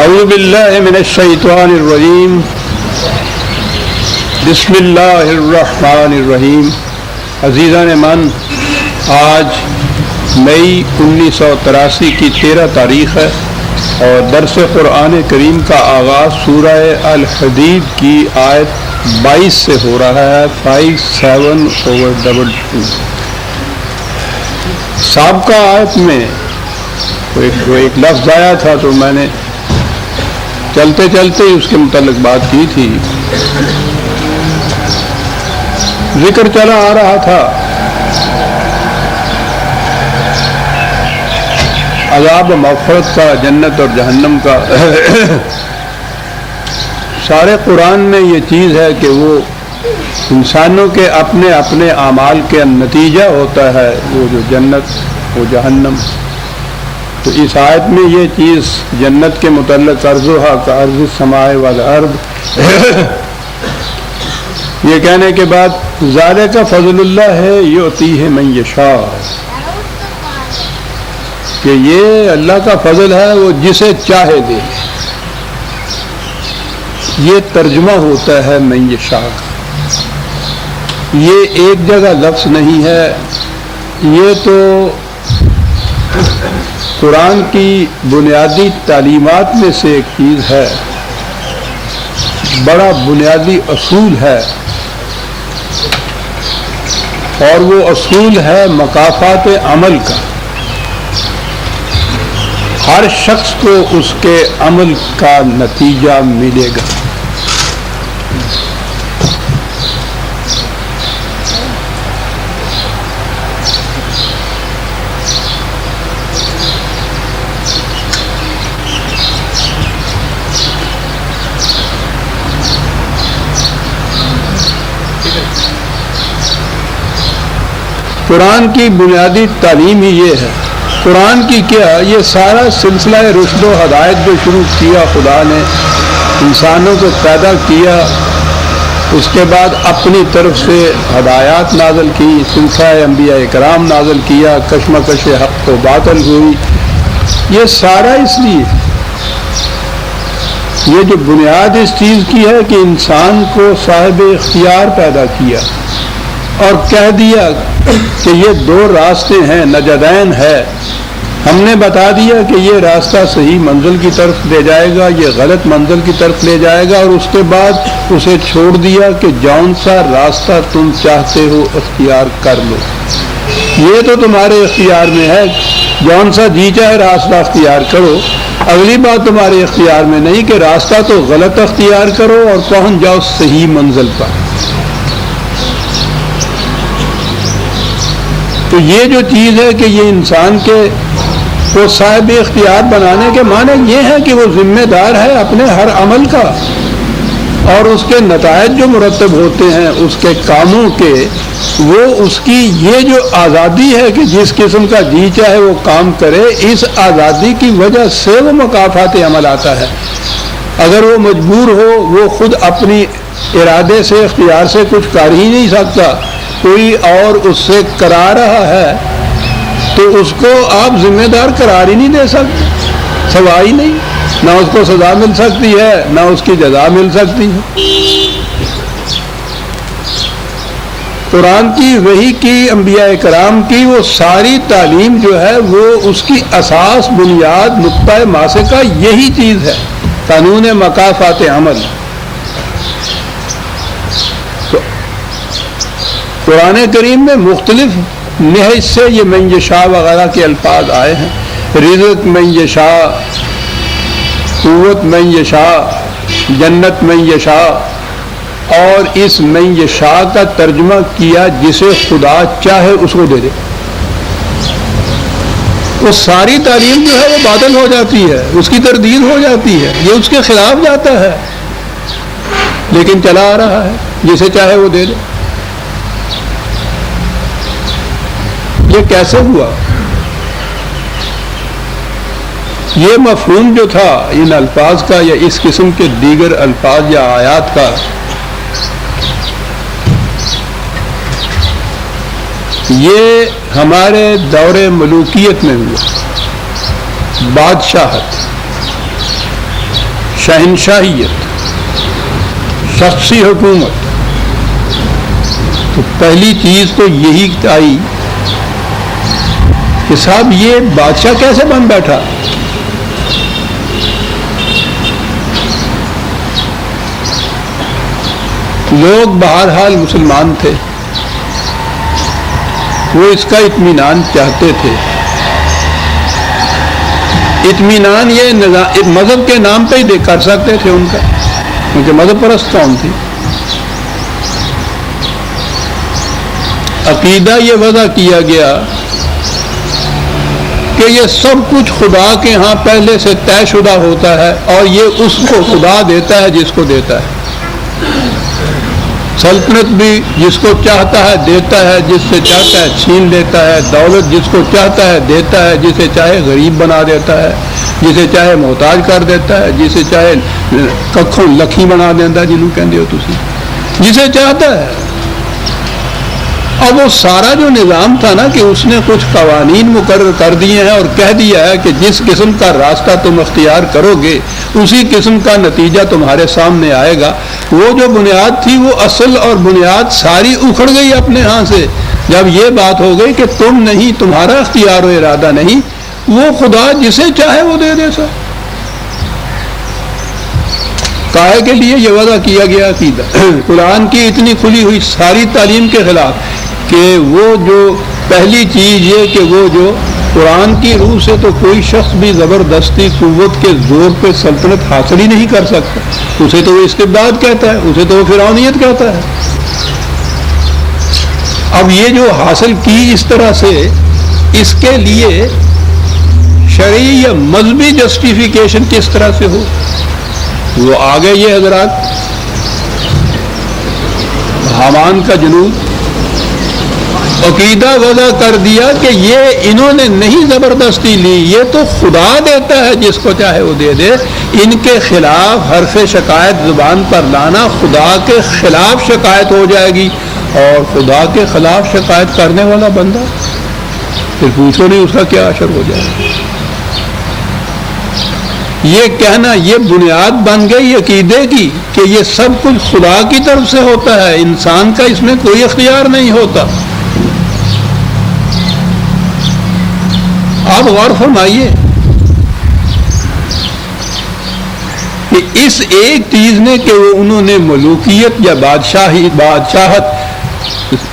اعوذ باللہ من الشیطان الرجیم بسم اللہ الرحمن الرحیم۔ عزیزان من، آج مئی 1983 کی 13 تاریخ ہے اور درس قرآن کریم کا آغاز سورہ الحدید کی آیت 22 سے ہو رہا ہے، 57/22۔ سابقہ آیت میں ایک لفظ آیا تھا تو میں نے چلتے چلتے اس کے متعلق بات کی تھی۔ ذکر چلا آ رہا تھا عذاب و مغفرت کا، جنت اور جہنم کا۔ سارے قرآن میں یہ چیز ہے کہ وہ انسانوں کے اپنے اپنے اعمال کے نتیجہ ہوتا ہے، وہ جو جنت وہ جہنم۔ تو اس آیت میں یہ چیز جنت کے متعلق ارضھا کا ارض السماء والارض، یہ کہنے کے بعد ذالک فضل اللہ ہے یؤتیہ من یشاء، کہ یہ اللہ کا فضل ہے، وہ جسے چاہے دے۔ یہ ترجمہ ہوتا ہے من یشاء کا، یہ ایک جگہ لفظ نہیں ہے، یہ تو قرآن کی بنیادی تعلیمات میں سے ایک چیز ہے، بڑا بنیادی اصول ہے، اور وہ اصول ہے مکافات عمل کا۔ ہر شخص کو اس کے عمل کا نتیجہ ملے گا۔ قرآن کی بنیادی تعلیم ہی یہ ہے۔ قرآن کی کیا، یہ سارا سلسلہ رشد و ہدایت جو شروع کیا خدا نے، انسانوں کو پیدا کیا، اس کے بعد اپنی طرف سے ہدایات نازل کی، سلسلہ انبیاء کرام نازل کیا، کشمکش حق و باطل ہوئی، یہ سارا اس لیے، یہ جو بنیاد اس چیز کی ہے کہ انسان کو صاحب اختیار پیدا کیا اور کہہ دیا کہ یہ دو راستے ہیں، نجدین ہے۔ ہم نے بتا دیا کہ یہ راستہ صحیح منزل کی طرف لے جائے گا، یہ غلط منزل کی طرف لے جائے گا، اور اس کے بعد اسے چھوڑ دیا کہ جون سا راستہ تم چاہتے ہو اختیار کر لو، یہ تو تمہارے اختیار میں ہے، جون سا جی چاہے راستہ اختیار کرو۔ اگلی بات تمہارے اختیار میں نہیں کہ راستہ تو غلط اختیار کرو اور پہنچ جاؤ صحیح منزل پر۔ تو یہ جو چیز ہے کہ یہ انسان کے کو صاحب اختیار بنانے کے معنی یہ ہے کہ وہ ذمہ دار ہے اپنے ہر عمل کا، اور اس کے نتائج جو مرتب ہوتے ہیں اس کے کاموں کے، وہ اس کی یہ جو آزادی ہے کہ جس قسم کا جی چاہے وہ کام کرے، اس آزادی کی وجہ سے وہ مکافات عمل آتا ہے۔ اگر وہ مجبور ہو، وہ خود اپنی ارادے سے اختیار سے کچھ کر ہی نہیں سکتا، کوئی اور اس سے کرا رہا ہے، تو اس کو آپ ذمہ دار قرار ہی نہیں دے سکتے، سوا ہی نہیں، نہ اس کو سزا مل سکتی ہے نہ اس کی جزا مل سکتی ہے۔ قرآن کی، وحی کی، انبیاء کرام کی وہ ساری تعلیم جو ہے وہ اس کی اساس، بنیاد، نقطہ ماسے کا یہی چیز ہے، قانون مکافات عمل۔ قرآن کریم میں مختلف نہج سے یہ من یشاء وغیرہ کے الفاظ آئے ہیں، رزق من یشاء، قوت من یشاء، جنت من یشاء، اور اس من یشاء کا ترجمہ کیا جسے خدا چاہے اس کو دے دے۔ وہ ساری تعلیم جو ہے وہ باطل ہو جاتی ہے، اس کی تردید ہو جاتی ہے، یہ اس کے خلاف جاتا ہے، لیکن چلا آ رہا ہے، جسے چاہے وہ دے دے۔ یہ کیسے ہوا؟ یہ مفہوم جو تھا ان الفاظ کا یا اس قسم کے دیگر الفاظ یا آیات کا، یہ ہمارے دور ملوکیت میں ہوا، بادشاہت، شہنشاہیت، شخصی حکومت، تو پہلی چیز تو یہی آئی کہ صاحب یہ بادشاہ کیسے بن بیٹھا؟ لوگ بہرحال مسلمان تھے، وہ اس کا اطمینان چاہتے تھے۔ اطمینان یہ مذہب کے نام پہ ہی کر سکتے تھے ان کا، کیونکہ مذہب پرست قوم تھی۔ عقیدہ یہ وضع کیا گیا کہ یہ سب کچھ خدا کے ہاں پہلے سے طے شدہ ہوتا ہے، اور یہ اس کو خدا دیتا ہے جس کو دیتا ہے۔ سلطنت بھی جس کو چاہتا ہے دیتا ہے، جس سے چاہتا ہے چھین لیتا ہے۔ دولت جس کو چاہتا ہے دیتا ہے، جسے چاہے غریب بنا دیتا ہے، جسے چاہے محتاج کر دیتا ہے، جسے چاہے ککھوں لکھی بنا دیتا، جنہوں کہندے ہو تسی، جسے چاہتا ہے۔ اب وہ سارا جو نظام تھا نا کہ اس نے کچھ قوانین مقرر کر دیے ہیں اور کہہ دیا ہے کہ جس قسم کا راستہ تم اختیار کرو گے اسی قسم کا نتیجہ تمہارے سامنے آئے گا۔ وہ جو بنیاد تھی وہ اصل اور بنیاد ساری اکھڑ گئی اپنے ہاں سے، جب یہ بات ہو گئی کہ تم نہیں، تمہارا اختیار و ارادہ نہیں، وہ خدا جسے چاہے وہ دے دے سا۔ کاہے کے لیے یہ وضع کیا گیا عقیدہ قرآن کی اتنی کھلی ہوئی ساری تعلیم کے خلاف، کہ وہ جو پہلی چیز یہ کہ وہ جو قرآن کی روح سے تو کوئی شخص بھی زبردستی قوت کے زور پہ سلطنت حاصل ہی نہیں کر سکتا، اسے تو وہ استبداد کہتا ہے، اسے تو وہ فرعونیت کہتا ہے۔ اب یہ جو حاصل کی اس طرح سے، اس کے لیے شرعی یا مذہبی جسٹیفیکیشن کس طرح سے ہو، وہ آگے یہ حضرات حامان کا جنود عقیدہ وضع کر دیا کہ یہ انہوں نے نہیں زبردستی لی، یہ تو خدا دیتا ہے جس کو چاہے وہ دے دے۔ ان کے خلاف حرف شکایت زبان پر لانا خدا کے خلاف شکایت ہو جائے گی، اور خدا کے خلاف شکایت کرنے والا بندہ پھر پوچھو نہیں اس کا کیا اثر ہو جائے گا۔ یہ کہنا یہ بنیاد بن گئی عقیدے کی کہ یہ سب کچھ خدا کی طرف سے ہوتا ہے، انسان کا اس میں کوئی اختیار نہیں ہوتا۔ آپ غور فرمائیے کہ اس ایک چیز نے کہ انہوں نے ملوکیت یا بادشاہت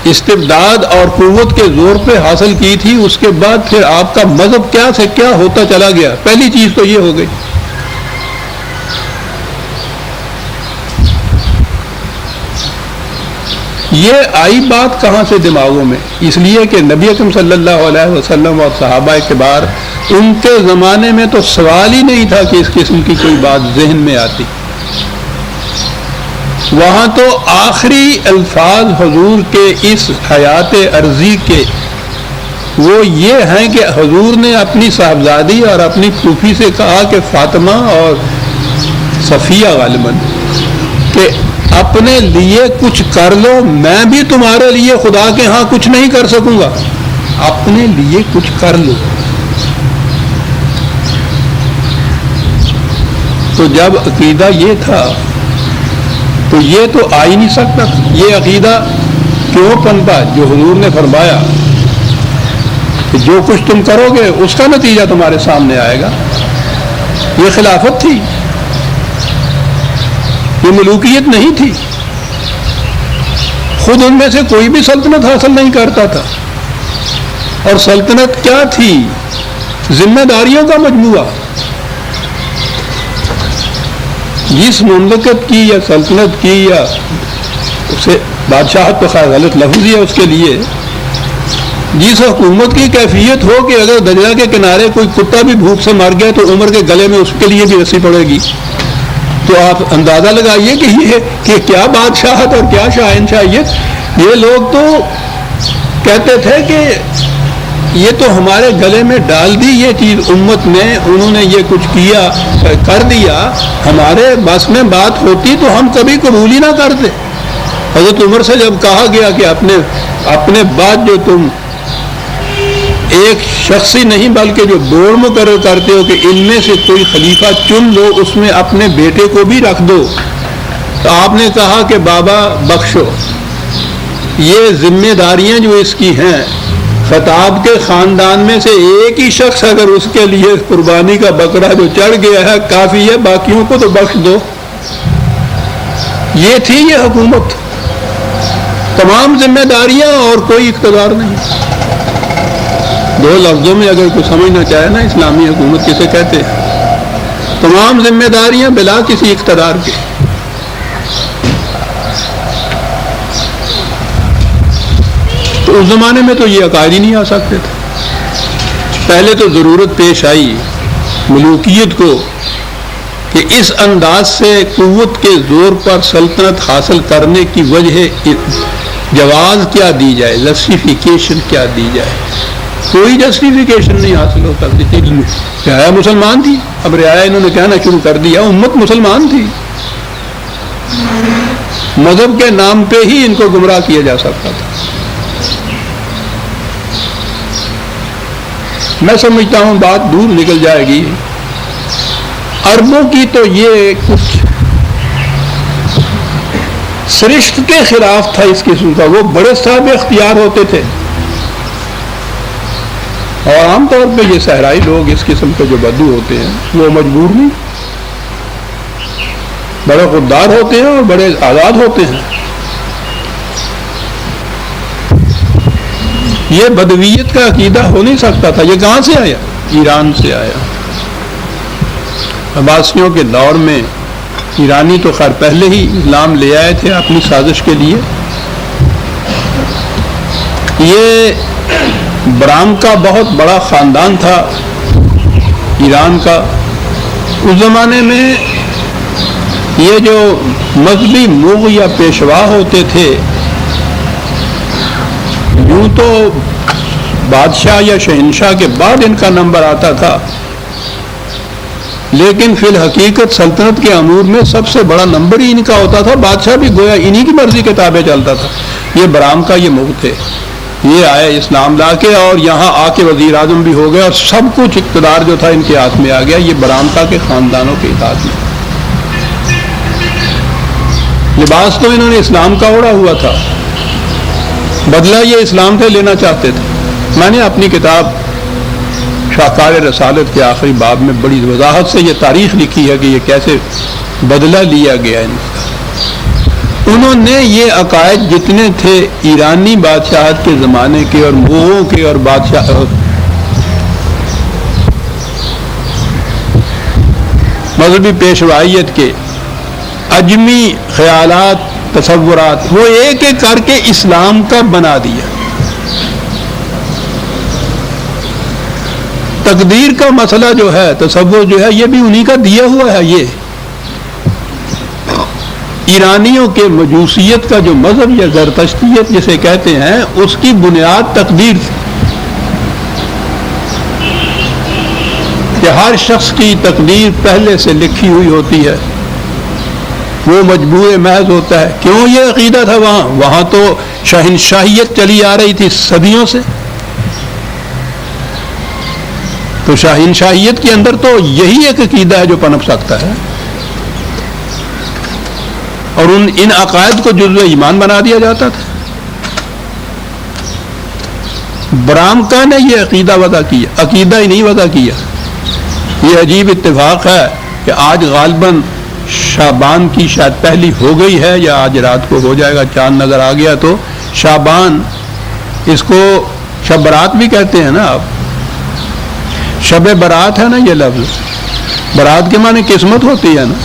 استبداد اور قوت کے زور پہ حاصل کی تھی، اس کے بعد پھر آپ کا مذہب کیا سے کیا ہوتا چلا گیا۔ پہلی چیز تو یہ ہو گئی۔ یہ آئی بات کہاں سے دماغوں میں؟ اس لیے کہ نبی اکرم صلی اللہ علیہ وسلم اور صحابہ کبار، ان کے زمانے میں تو سوال ہی نہیں تھا کہ اس قسم کی کوئی بات ذہن میں آتی۔ وہاں تو آخری الفاظ حضور کے اس حیات عرضی کے وہ یہ ہیں کہ حضور نے اپنی صاحبزادی اور اپنی پھوپھی سے کہا کہ فاطمہ اور صفیہ غالباً کہ اپنے لیے کچھ کر لو، میں بھی تمہارے لیے خدا کے ہاں کچھ نہیں کر سکوں گا، اپنے لیے کچھ کر لو۔ تو جب عقیدہ یہ تھا تو یہ تو آ ہی نہیں سکتا۔ یہ عقیدہ کیوں پنپا؟ جو حضور نے فرمایا کہ جو کچھ تم کرو گے اس کا نتیجہ تمہارے سامنے آئے گا۔ یہ خلافت تھی، یہ ملوکیت نہیں تھی۔ خود ان میں سے کوئی بھی سلطنت حاصل نہیں کرتا تھا، اور سلطنت کیا تھی؟ ذمہ داریوں کا مجموعہ۔ جس مملکت کی یا سلطنت کی یا اسے بادشاہت تو خیر غلط لفظ ہی ہے اس کے لیے، جس حکومت کی کیفیت ہو کہ اگر دریا کے کنارے کوئی کتا بھی بھوک سے مر گیا تو عمر کے گلے میں اس کے لیے بھی رسی پڑے گی، تو آپ اندازہ لگائیے کہ یہ کیا بادشاہت اور کیا شاہنشاہیت۔ یہ لوگ تو کہتے تھے کہ یہ تو ہمارے گلے میں ڈال دی یہ چیز امت نے، انہوں نے یہ کچھ کیا کر دیا، ہمارے بس میں بات ہوتی تو ہم کبھی قبول ہی نہ کرتے۔ حضرت عمر سے جب کہا گیا کہ اپنے بعد جو تم ایک شخصی نہیں بلکہ جو بورڈ مقرر کرتے ہو کہ ان میں سے کوئی خلیفہ چن لو، اس میں اپنے بیٹے کو بھی رکھ دو، تو آپ نے کہا کہ بابا بخشو، یہ ذمہ داریاں جو اس کی ہیں، خطاب کے خاندان میں سے ایک ہی شخص اگر اس کے لیے قربانی کا بکرا جو چڑھ گیا ہے کافی ہے، باقیوں کو تو بخش دو۔ یہ تھی یہ حکومت، تمام ذمہ داریاں اور کوئی اقتدار نہیں۔ دو لفظوں میں اگر کوئی سمجھنا چاہے نا اسلامی حکومت کسے کہتے ہیں، تمام ذمہ داریاں بلا کسی اقتدار کے۔ تو اس زمانے میں تو یہ عقائد ہی نہیں آ سکتے تھے۔ پہلے تو ضرورت پیش آئی ملوکیت کو کہ اس انداز سے قوت کے زور پر سلطنت حاصل کرنے کی وجہ جواز کیا دی جائے، جسٹیفیکیشن کیا دی جائے۔ کوئی جسٹیفیکیشن نہیں حاصل ہو سکتی تھی۔ رعایا مسلمان تھی، اب رعایا انہوں نے کہنا شروع کر دیا، امت مسلمان تھی، مذہب کے نام پہ ہی ان کو گمراہ کیا جا سکتا تھا۔ میں سمجھتا ہوں بات دور نکل جائے گی۔ عربوں کی تو یہ کچھ سرشت کے خلاف تھا اس قسم کا، وہ بڑے صاحب اختیار ہوتے تھے، اور عام طور پہ یہ صحرائی لوگ اس قسم کے جو بدو ہوتے ہیں وہ مجبور نہیں، بڑے خوددار ہوتے ہیں اور بڑے آزاد ہوتے ہیں۔ یہ بدویت کا عقیدہ ہو نہیں سکتا تھا۔ یہ کہاں سے آیا؟ ایران سے آیا۔ عباسیوں کے دور میں ایرانی تو خیر پہلے ہی اسلام لے آئے تھے اپنی سازش کے لیے۔ یہ برام کا بہت بڑا خاندان تھا ایران کا۔ اس زمانے میں یہ جو مذہبی موغ یا پیشوا ہوتے تھے، یوں تو بادشاہ یا شہنشاہ کے بعد ان کا نمبر آتا تھا، لیکن فی الحقیقت سلطنت کے امور میں سب سے بڑا نمبر ہی ان کا ہوتا تھا۔ بادشاہ بھی گویا انہی کی مرضی کے تابع چلتا تھا۔ یہ برام کا یہ موغ تھے، یہ آئے اسلام لا کے اور یہاں آ کے وزیر اعظم بھی ہو گئے اور سب کچھ اقتدار جو تھا ان کے ہاتھ میں آ گیا۔ یہ برامتا کے خاندانوں کے ہاتھ میں۔ لباس تو انہوں نے اسلام کا اوڑا ہوا تھا، بدلہ یہ اسلام سے لینا چاہتے تھے۔ میں نے اپنی کتاب شاہکار رسالت کے آخری باب میں بڑی وضاحت سے یہ تاریخ لکھی ہے کہ یہ کیسے بدلہ لیا گیا ان کا۔ انہوں نے یہ عقائد جتنے تھے ایرانی بادشاہت کے زمانے کے اور موغوں کے اور بادشاہ مذہبی پیشوائیت کے اجمی خیالات تصورات، وہ ایک ایک کر کے اسلام کا بنا دیا۔ تقدیر کا مسئلہ جو ہے، تصور جو ہے، یہ بھی انہی کا دیا ہوا ہے۔ یہ ایرانیوں کے مجوسیت کا جو مذہب یا زرتشتیت جسے کہتے ہیں، اس کی بنیاد تقدیر تھی کہ ہر شخص کی تقدیر پہلے سے لکھی ہوئی ہوتی ہے، وہ مجبور محض ہوتا ہے۔ کیوں یہ عقیدہ تھا وہاں تو شہنشاہیت چلی آ رہی تھی صدیوں سے، تو شہنشاہیت کے اندر تو یہی ایک عقیدہ ہے جو پنپ سکتا ہے، اور ان عقائد کو جزو ایمان بنا دیا جاتا تھا۔ برامکا نے یہ عقیدہ وضع کیا، عقیدہ ہی نہیں وضع کیا۔ یہ عجیب اتفاق ہے کہ آج غالباً شعبان کی شاید پہلی ہو گئی ہے یا آج رات کو ہو جائے گا، چاند نظر آ گیا تو شعبان، اس کو شب برات بھی کہتے ہیں نا آپ، شب برات ہے نا یہ لفظ، برات کے معنی قسمت ہوتی ہے نا۔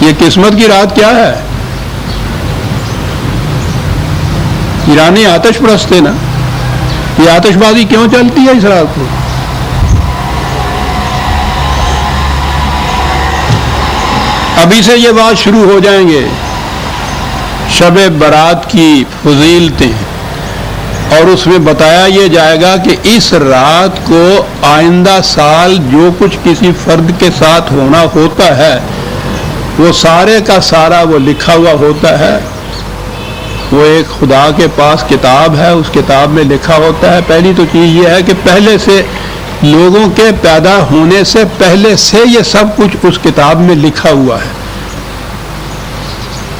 یہ قسمت کی رات کیا ہے؟ ایرانی آتش پرست ہے نا، یہ آتش بازی کیوں چلتی ہے اس رات کو؟ ابھی سے یہ بات شروع ہو جائیں گے، شب برات کی فضیلتیں، اور اس میں بتایا یہ جائے گا کہ اس رات کو آئندہ سال جو کچھ کسی فرد کے ساتھ ہونا ہوتا ہے وہ سارے کا سارا وہ لکھا ہوا ہوتا ہے، وہ ایک خدا کے پاس کتاب ہے، اس کتاب میں لکھا ہوتا ہے. پہلی تو چیز یہ ہے کہ پہلے سے لوگوں کے پیدا ہونے سے پہلے سے یہ سب کچھ اس کتاب میں لکھا ہوا ہے.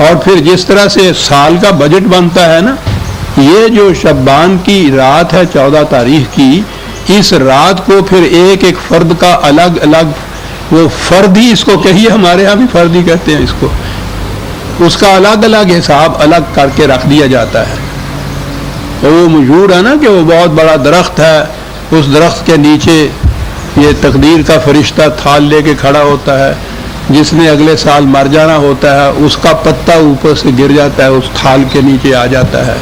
اور پھر جس طرح سے سال کا بجٹ بنتا ہے نا، یہ جو شعبان کی رات ہے 14 تاریخ کی، اس رات کو پھر ایک ایک فرد کا الگ الگ، وہ فرد ہی اس کو کہیے، ہمارے ہاں بھی فرد ہی کہتے ہیں اس کو، اس کا الگ الگ حساب الگ کر کے رکھ دیا جاتا ہے. تو وہ مشہور ہے نا کہ وہ بہت بڑا درخت ہے، اس درخت کے نیچے یہ تقدیر کا فرشتہ تھال لے کے کھڑا ہوتا ہے، جس نے اگلے سال مر جانا ہوتا ہے اس کا پتا اوپر سے گر جاتا ہے، اس تھال کے نیچے آ جاتا ہے.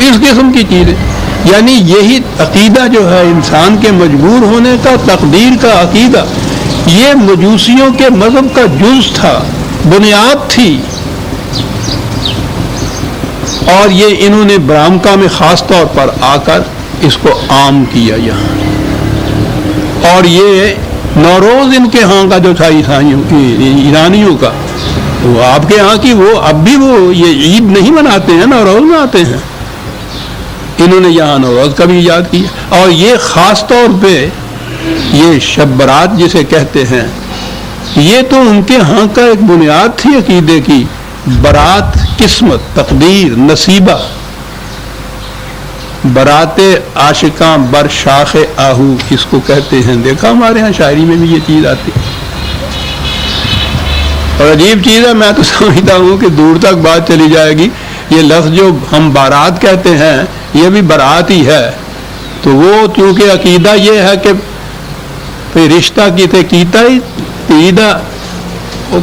اس قسم کی چیزیں، یعنی یہی عقیدہ جو ہے انسان کے مجبور ہونے کا، تقدیر کا عقیدہ، یہ مجوسیوں کے مذہب کا جز تھا، بنیاد تھی. اور یہ انہوں نے برامکا میں خاص طور پر آ کر اس کو عام کیا یہاں. اور یہ نوروز ان کے ہاں کا جو تھا عیسائیوں کی، ایرانیوں کا، وہ آپ کے ہاں کی، وہ اب بھی وہ یہ عید نہیں مناتے ہیں، نوروز مناتے ہیں. انہوں نے یہاں نوروز کا بھی ایجاد کیا. اور یہ خاص طور پہ یہ شب برات جسے کہتے ہیں، یہ تو ان کے ہاں کا ایک بنیاد تھی عقیدے کی. برات قسمت، تقدیر، نصیبہ. برات عاشقاں بر شاخ آہو اس کو کہتے ہیں. دیکھا ہمارے ہاں شاعری میں بھی یہ چیز آتی. اور عجیب چیز ہے، میں تو سمجھتا ہوں کہ دور تک بات چلی جائے گی. یہ لفظ جو ہم بارات کہتے ہیں یہ بھی برات ہی ہے. تو وہ چونکہ عقیدہ یہ ہے کہ رشتہ کیتے کیتا ہی تیدہ، وہ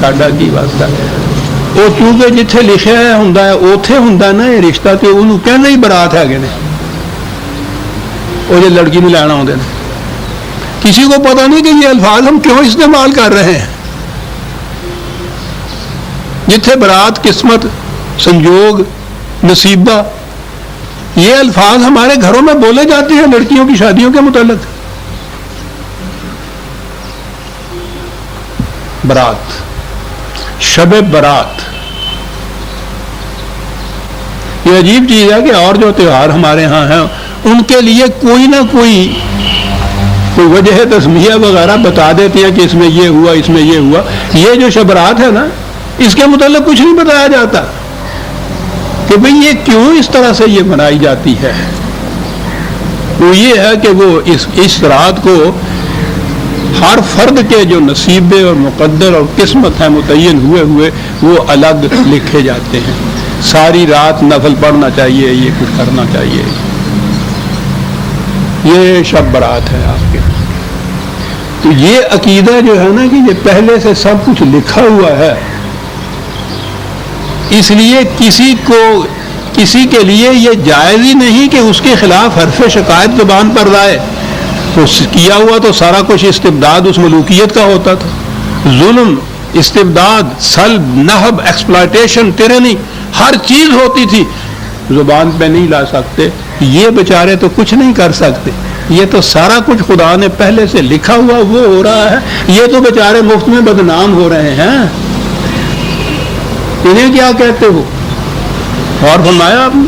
ساڈا کی واسطہ. وہ چونکہ جتھے لکھیا ہوندا ہے اوتھے ہوندا نا یہ رشتہ، تے انہوں کہندے ہی برات ہے نے. وہ جو لڑکی نوں لینا آوندے نے، کسی کو پتہ نہیں کہ یہ الفاظ ہم کیوں استعمال کر رہے ہیں. جتھے برات، قسمت، سنجوگ، نصیبہ، یہ الفاظ ہمارے گھروں میں بولے جاتے ہیں لڑکیوں کی شادیوں کے متعلق. برات، شب برات، یہ عجیب چیز ہے کہ اور جو تہوار ہمارے ہاں ہیں ان کے لیے کوئی نہ کوئی وجہ تسمیہ وغیرہ بتا دیتے ہیں کہ اس میں یہ ہوا، اس میں یہ ہوا. یہ جو شب برات ہے نا، اس کے متعلق کچھ نہیں بتایا جاتا کہ بھئی یہ کیوں اس طرح سے یہ منائی جاتی ہے. وہ یہ ہے کہ وہ اس رات کو ہر فرد کے جو نصیبے اور مقدر اور قسمت ہیں متعین ہوئے وہ الگ لکھے جاتے ہیں. ساری رات نفل پڑھنا چاہیے، یہ کچھ کرنا چاہیے. یہ شب برات ہے آپ کے. تو یہ عقیدہ جو ہے نا کہ یہ پہلے سے سب کچھ لکھا ہوا ہے، اس لیے کسی کے لیے یہ جائز ہی نہیں کہ اس کے خلاف حرف شکایت زبان پر لائے. تو کیا ہوا تو سارا کچھ استبداد اس ملوکیت کا ہوتا تھا. ظلم، استبداد، سلب، نہب، ایکسپلائٹیشن، ٹیرنی، ہر چیز ہوتی تھی. زبان پہ نہیں لا سکتے. یہ بیچارے تو کچھ نہیں کر سکتے. یہ تو سارا کچھ خدا نے پہلے سے لکھا ہوا وہ ہو رہا ہے. یہ تو بیچارے مفت میں بدنام ہو رہے ہیں. انہیں کیا کہتے ہو؟ اور فرمایا آپ نے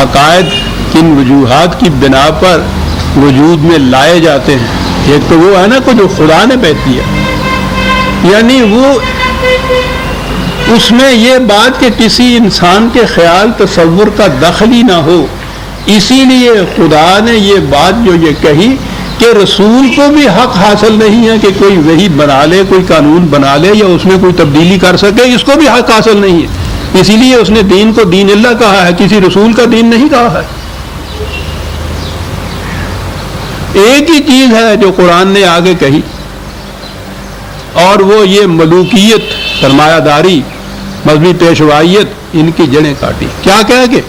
عقائد کن وجوہات کی بنا پر وجود میں لائے جاتے ہیں. ایک تو وہ ہے نا جو خدا نے پیدا کیا، یعنی وہ اس میں یہ بات کہ کسی انسان کے خیال تصور کا دخل ہی نہ ہو. اسی لیے خدا نے یہ بات جو یہ کہی کہ رسول کو بھی حق حاصل نہیں ہے کہ کوئی وحی بنا لے، کوئی قانون بنا لے یا اس میں کوئی تبدیلی کر سکے. اس کو بھی حق حاصل نہیں ہے. اسی لیے اس نے دین کو دین اللہ کہا ہے، کسی رسول کا دین نہیں کہا ہے. ایک ہی چیز ہے جو قرآن نے آگے کہی، اور وہ یہ ملوکیت، سرمایہ داری، مذہبی پیشوائیت، ان کی جڑیں کاٹی. کیا کہہ کے؟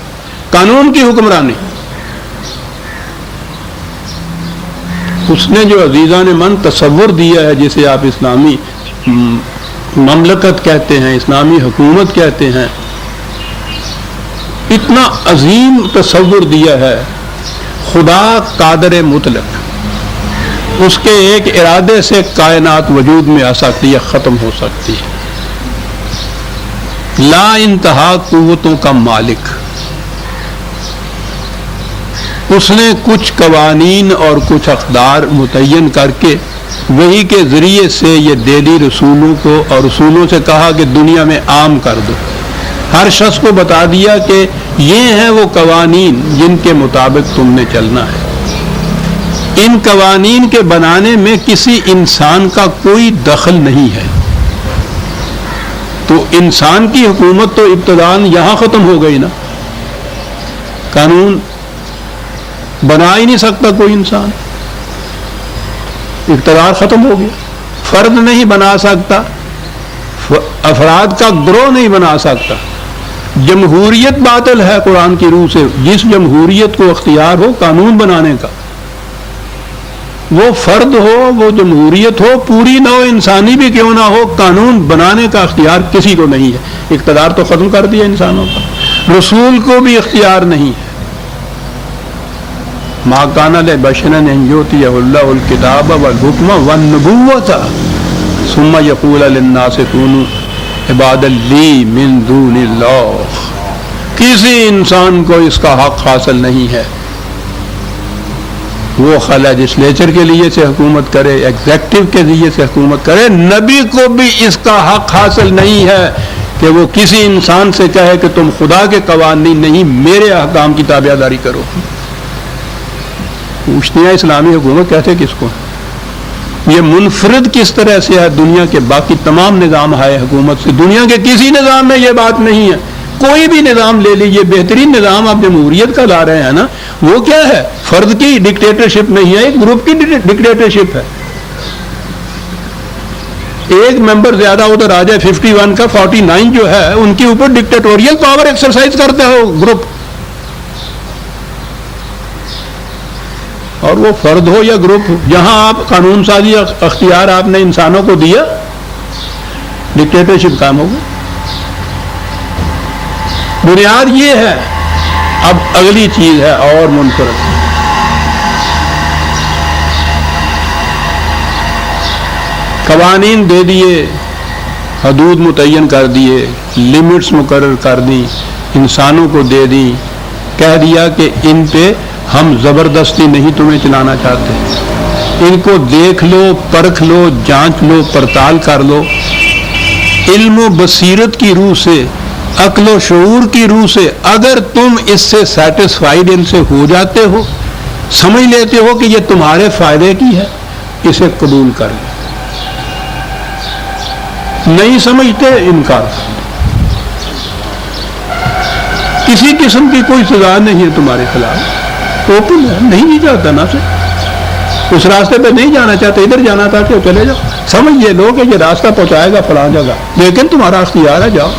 قانون کی حکمرانی. اس نے جو عزیزان من تصور دیا ہے، جسے آپ اسلامی مملکت کہتے ہیں، اسلامی حکومت کہتے ہیں، اتنا عظیم تصور دیا ہے. خدا قادر مطلق، اس کے ایک ارادے سے کائنات وجود میں آ سکتی ہے، ختم ہو سکتی ہے۔ لا انتہا قوتوں کا مالک، اس نے کچھ قوانین اور کچھ اقدار متعین کر کے وہی کے ذریعے سے یہ دے دی رسولوں کو، اور رسولوں سے کہا کہ دنیا میں عام کر دو۔ ہر شخص کو بتا دیا کہ یہ ہیں وہ قوانین جن کے مطابق تم نے چلنا ہے۔ ان قوانین کے بنانے میں کسی انسان کا کوئی دخل نہیں ہے۔ تو انسان کی حکومت تو ابتداءً یہاں ختم ہو گئی نا، قانون بنا ہی نہیں سکتا کوئی انسان، اقتدار ختم ہو گیا۔ فرد نہیں بنا سکتا، افراد کا گروہ نہیں بنا سکتا۔ جمہوریت باطل ہے قرآن کی روح سے۔ جس جمہوریت کو اختیار ہو قانون بنانے کا، وہ فرد ہو، وہ جمہوریت ہو، پوری نوع انسانی بھی کیوں نہ ہو، قانون بنانے کا اختیار کسی کو نہیں ہے۔ اقتدار تو ختم کر دیا انسانوں کا، رسول کو بھی اختیار نہیں ہے۔ ما کان لبشر ان یؤتیہ اللہ الکتاب والحکم والنبوۃ ثم یقول للناس کونوا عبادا لی من دون اللہ۔ کسی انسان کو اس کا حق حاصل نہیں ہے، وہ لیجسلیچر کے لیے سے حکومت کرے، ایگزیکٹو کے لیے سے حکومت کرے، نبی کو بھی اس کا حق حاصل نہیں ہے کہ وہ کسی انسان سے کہے کہ تم خدا کے قوانین نہیں میرے احکام کی تابع داری کرو۔ پوچھتے ہیں اسلامی حکومت کہتے کس کو؟ یہ منفرد کس طرح سے ہے دنیا کے باقی تمام نظام ہے حکومت سے؟ دنیا کے کسی نظام میں یہ بات نہیں ہے۔ کوئی بھی نظام لے لیجیے، بہترین نظام آپ جمہوریت کا لا رہے ہیں نا، وہ کیا ہے؟ فرد کی ڈکٹیٹرشپ نہیں ہے، ایک گروپ کی ڈکٹیٹرشپ ہے۔ ایک ممبر زیادہ ادھر آ جائے 51 کا 49 جو ہے ان کے اوپر ڈکٹیٹوریل پاور ایکسرسائز کرتے ہو گروپ، اور وہ فرد ہو یا گروپ ہو۔ جہاں آپ قانون سازی اختیار آپ نے انسانوں کو دیا، ڈکٹیٹرشپ کام ہوگا۔ بنیاد یہ ہے۔ اب اگلی چیز ہے اور منفرد، قوانین دے دیے، حدود متعین کر دیے، لمٹس مقرر کر دی، انسانوں کو دے دی، کہہ دیا کہ ان پہ ہم زبردستی نہیں تمہیں چلانا چاہتے، ان کو دیکھ لو، پرکھ لو، جانچ لو، پڑتال کر لو، علم و بصیرت کی روح سے، عقل و شعور کی روح سے اگر تم اس سے سیٹسفائیڈ ان سے ہو جاتے ہو، سمجھ لیتے ہو کہ یہ تمہارے فائدے کی ہے، اسے قبول کر لو، نہیں سمجھتے انکار کر لو۔ کسی قسم کی کوئی سزا نہیں ہے تمہارے خلاف، اوپن ہے، نہیں جاتا نا سے اس راستے پہ نہیں جانا چاہتے، ادھر جانا تھا کہ چلے جاؤ، سمجھ یہ لو کہ یہ راستہ پہنچائے گا فلاں جگہ، لیکن تمہارا اختیار ہے، جاؤ۔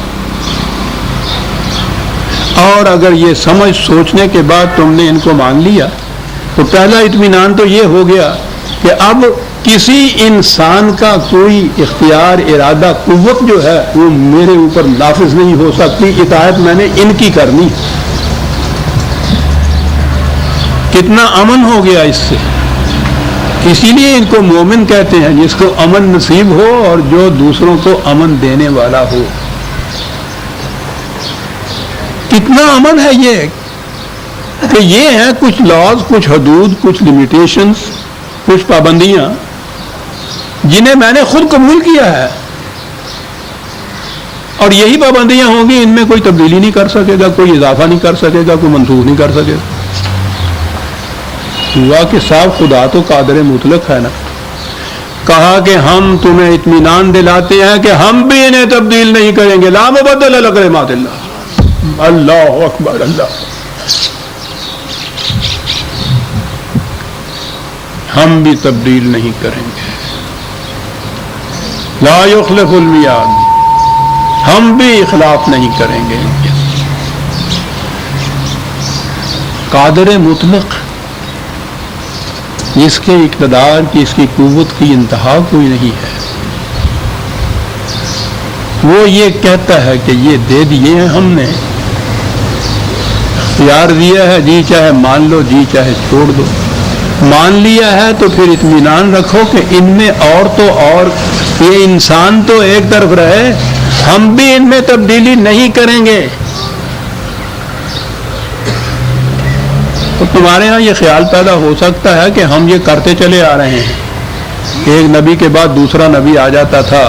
اور اگر یہ سمجھ سوچنے کے بعد تم نے ان کو مان لیا تو پہلا اطمینان تو یہ ہو گیا کہ اب کسی انسان کا کوئی اختیار، ارادہ، قوت جو ہے وہ میرے اوپر نافذ نہیں ہو سکتی، اطاعت میں نے ان کی کرنی۔ کتنا امن ہو گیا اس سے۔ اسی لیے ان کو مومن کہتے ہیں، جس کو امن نصیب ہو اور جو دوسروں کو امن دینے والا ہو۔ کتنا امن ہے یہ کہ یہ ہیں کچھ لاز، کچھ حدود، کچھ لمیٹیشنز، کچھ پابندیاں جنہیں میں نے خود قبول کیا ہے، اور یہی پابندیاں ہوں گی، ان میں کوئی تبدیلی نہیں کر سکے گا، کوئی اضافہ نہیں کر سکے گا، کوئی منسوخ نہیں کر سکے گا۔ ہوا کہ صاحب خدا تو قادر مطلق ہے نا، کہا کہ ہم تمہیں اطمینان دلاتے ہیں کہ ہم بھی انہیں تبدیل نہیں کریں گے، لا مبدل لکلمات اللہ۔ اللہ اکبر، اللہ، ہم بھی تبدیل نہیں کریں گے، لا یخلف المیعاد، ہم بھی اخلاف نہیں کریں گے۔ قادر مطلق، اس کے اقتدار کی، اس کی قوت کی انتہا کوئی نہیں ہے۔ وہ یہ کہتا ہے کہ یہ دے دیے ہیں ہم نے، اختیار دیا ہے، جی چاہے مان لو، جی چاہے چھوڑ دو۔ مان لیا ہے تو پھر اطمینان رکھو کہ ان میں اور یہ انسان تو ایک طرف رہے، ہم بھی ان میں تبدیلی نہیں کریں گے۔ تو تمہارے ہاں یہ خیال پیدا ہو سکتا ہے کہ ہم یہ کرتے چلے آ رہے ہیں، ایک نبی کے بعد دوسرا نبی آ جاتا تھا،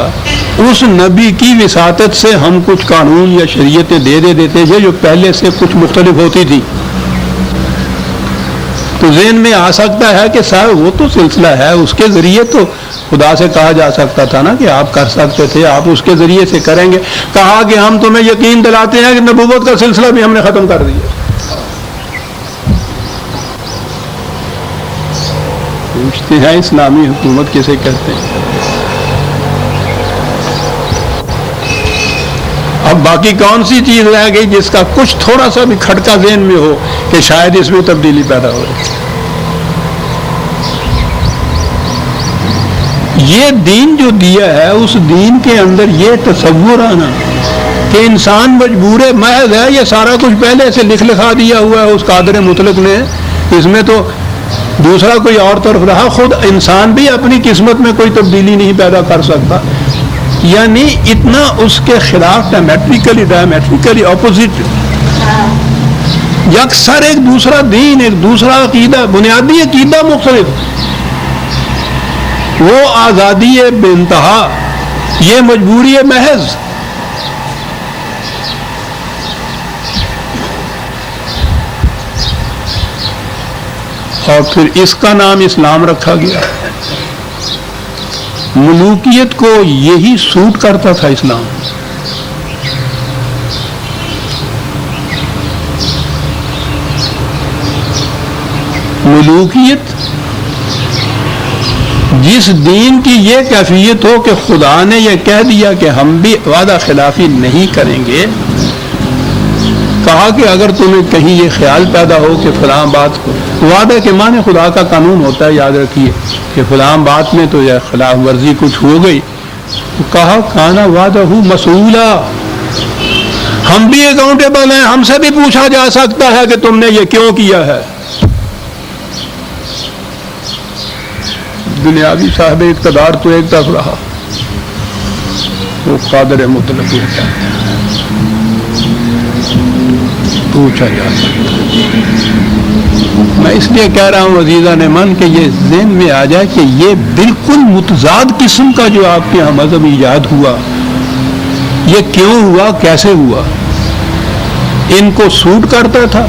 اس نبی کی وساطت سے ہم کچھ قانون یا شریعتیں دے دیتے تھے جو پہلے سے کچھ مختلف ہوتی تھی۔ تو ذہن میں آ سکتا ہے کہ صاحب وہ تو سلسلہ ہے، اس کے ذریعے تو خدا سے کہا جا سکتا تھا نا کہ آپ کر سکتے تھے، آپ اس کے ذریعے سے کریں گے۔ کہا کہ ہم تمہیں یقین دلاتے ہیں کہ نبوت کا سلسلہ بھی ہم نے ختم کر دیا۔ پوچھتے ہیں اسلامی حکومت کسے کہتے ہیں؟ اب باقی کون سی چیز رہ گئی جس کا کچھ تھوڑا سا بھی کھٹکا ذہن میں ہو کہ شاید اس میں تبدیلی پیدا ہو؟ یہ دین جو دیا ہے، اس دین کے اندر یہ تصور آنا کہ انسان مجبور محض ہے، یہ سارا کچھ پہلے سے لکھا دیا ہوا ہے اس قادر مطلق نے، اس میں تو دوسرا کوئی اور طرف رہا، خود انسان بھی اپنی قسمت میں کوئی تبدیلی نہیں پیدا کر سکتا، یعنی اتنا اس کے خلاف ڈائمیٹریکلی اپوزٹ، یکسر ایک دوسرا دین، ایک دوسرا عقیدہ، بنیادی عقیدہ مختلف، وہ آزادی بے انتہا، یہ مجبوری محض۔ اور پھر اس کا نام اسلام رکھا گیا۔ ملوکیت کو یہی سوٹ کرتا تھا اسلام۔ ملوکیت جس دین کی یہ کیفیت ہو کہ خدا نے یہ کہہ دیا کہ ہم بھی وعدہ خلافی نہیں کریں گے، کہا کہ اگر تمہیں کہیں یہ خیال پیدا ہو کہ فلاں بات کو، وعدہ کے معنی خدا کا قانون ہوتا ہے، یاد رکھیے کہ فلاں بات میں تو یہ خلاف ورزی کچھ ہو گئی، تو کہا کانا وعدہ مسئولا، ہم بھی اکاؤنٹیبل ہیں، ہم سے بھی پوچھا جا سکتا ہے کہ تم نے یہ کیوں کیا ہے۔ دنیاوی صاحب اقتدار تو ایک طرف رہا، وہ قادر مطلق ہوتا ہے، پوچھا جا سکتا ہے۔ میں اس لیے کہہ رہا ہوں عزیزان من کہ یہ ذہن میں آ جائے کہ یہ بالکل متضاد قسم کا جو آپ کے یہاں مذہب ایجاد ہوا، یہ کیوں ہوا، کیسے ہوا؟ ان کو سوٹ کرتا تھا،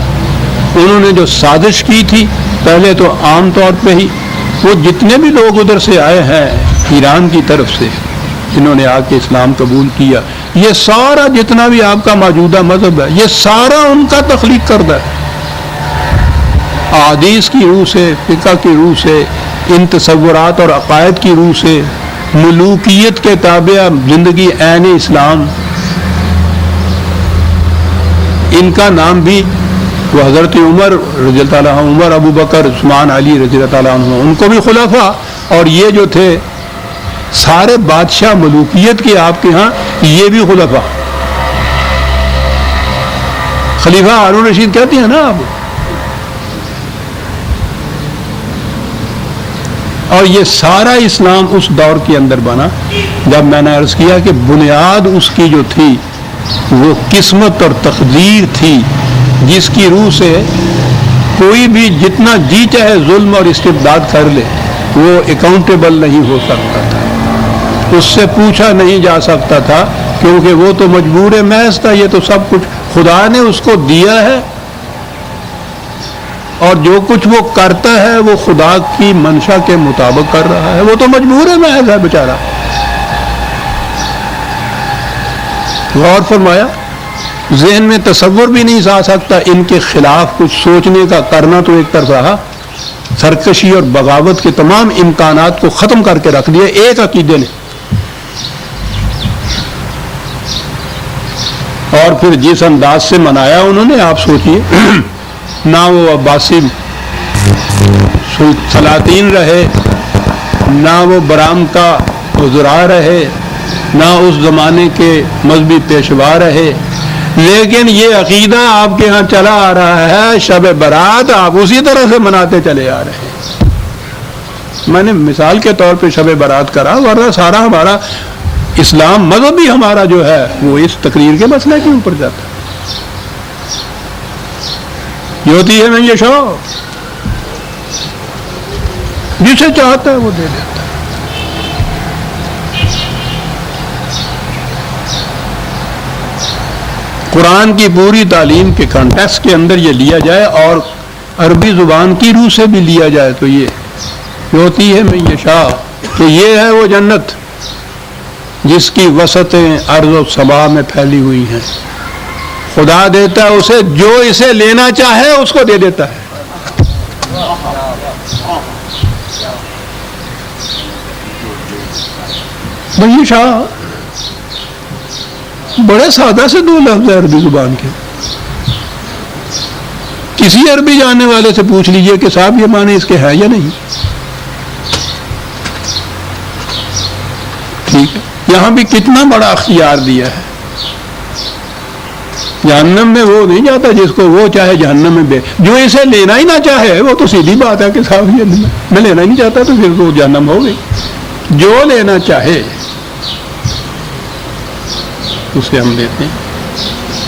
انہوں نے جو سازش کی تھی پہلے تو عام طور پہ ہی وہ جتنے بھی لوگ ادھر سے آئے ہیں ایران کی طرف سے جنہوں نے آ کے اسلام قبول کیا، یہ سارا جتنا بھی آپ کا موجودہ مذہب ہے یہ سارا ان کا تخلیق کردہ ہے، احادیث کی روح سے، فقہ کی روح سے، ان تصورات اور عقائد کی روح سے، ملوکیت کے تابع زندگی عین اسلام۔ ان کا نام بھی وہ حضرت عمر رضی اللہ عنہ، عمر، ابو بکر، عثمان، علی رضی اللہ عنہ، ان کو بھی خلفاء، اور یہ جو تھے سارے بادشاہ ملوکیت کے آپ کے ہاں یہ بھی خلفاء، خلیفہ ہارون رشید کہتے ہیں نا آپ۔ اور یہ سارا اسلام اس دور کے اندر بنا جب میں نے عرض کیا کہ بنیاد اس کی جو تھی وہ قسمت اور تقدیر تھی، جس کی روح سے کوئی بھی جتنا جی چاہے ظلم اور استبداد کر لے وہ اکاؤنٹیبل نہیں ہو سکتا تھا، اس سے پوچھا نہیں جا سکتا تھا، کیونکہ وہ تو مجبور محض تھا، یہ تو سب کچھ خدا نے اس کو دیا ہے، اور جو کچھ وہ کرتا ہے وہ خدا کی منشا کے مطابق کر رہا ہے، وہ تو مجبور محض ہے بیچارہ۔ غور فرمایا، ذہن میں تصور بھی نہیں آ سکتا ان کے خلاف کچھ سوچنے کا، کرنا تو ایک طرف رہا، سرکشی اور بغاوت کے تمام امکانات کو ختم کر کے رکھ دیا ایک عقیدے نے۔ اور پھر جس انداز سے منایا انہوں نے، آپ سوچئے، نہ وہ عباسی سلاطین رہے، نہ وہ برام کا وزراء رہے، نہ اس زمانے کے مذہبی پیشوا رہے، لیکن یہ عقیدہ آپ کے ہاں چلا آ رہا ہے، شب برات آپ اسی طرح سے مناتے چلے آ رہے ہیں۔ میں نے مثال کے طور پہ شب برات کرا، ورنہ سارا ہمارا اسلام مذہب بھی ہمارا جو ہے وہ اس تقریر کے مسئلے کے اوپر جاتا ہے. یوتی ہے من یشاء، جسے چاہتا ہے وہ دے دیتا ہے. قرآن کی پوری تعلیم کے کانٹیکسٹ کے اندر یہ لیا جائے اور عربی زبان کی روح سے بھی لیا جائے تو یہ ہوتی ہے من یشاء کہ یہ ہے وہ جنت جس کی وسعتیں ارض و سما میں پھیلی ہوئی ہیں. خدا دیتا ہے اسے، جو اسے لینا چاہے اس کو دے دیتا ہے. من یشاء بڑے سادہ سے دو لفظ ہے عربی زبان کے. کسی عربی جاننے والے سے پوچھ لیجئے کہ صاحب یہ معنی اس کے ہے یا نہیں. ٹھیک ہے، یہاں بھی کتنا بڑا اختیار دیا ہے. جہنم میں وہ نہیں جاتا جس کو وہ چاہے جہنم میں جو اسے لینا ہی نہ چاہے وہ تو سیدھی بات ہے کہ صاحب یہ میں لینا ہی نہیں چاہتا تو پھر وہ جہنم ہو گئی. جو لینا چاہے اسے ہم دیتے ہیں.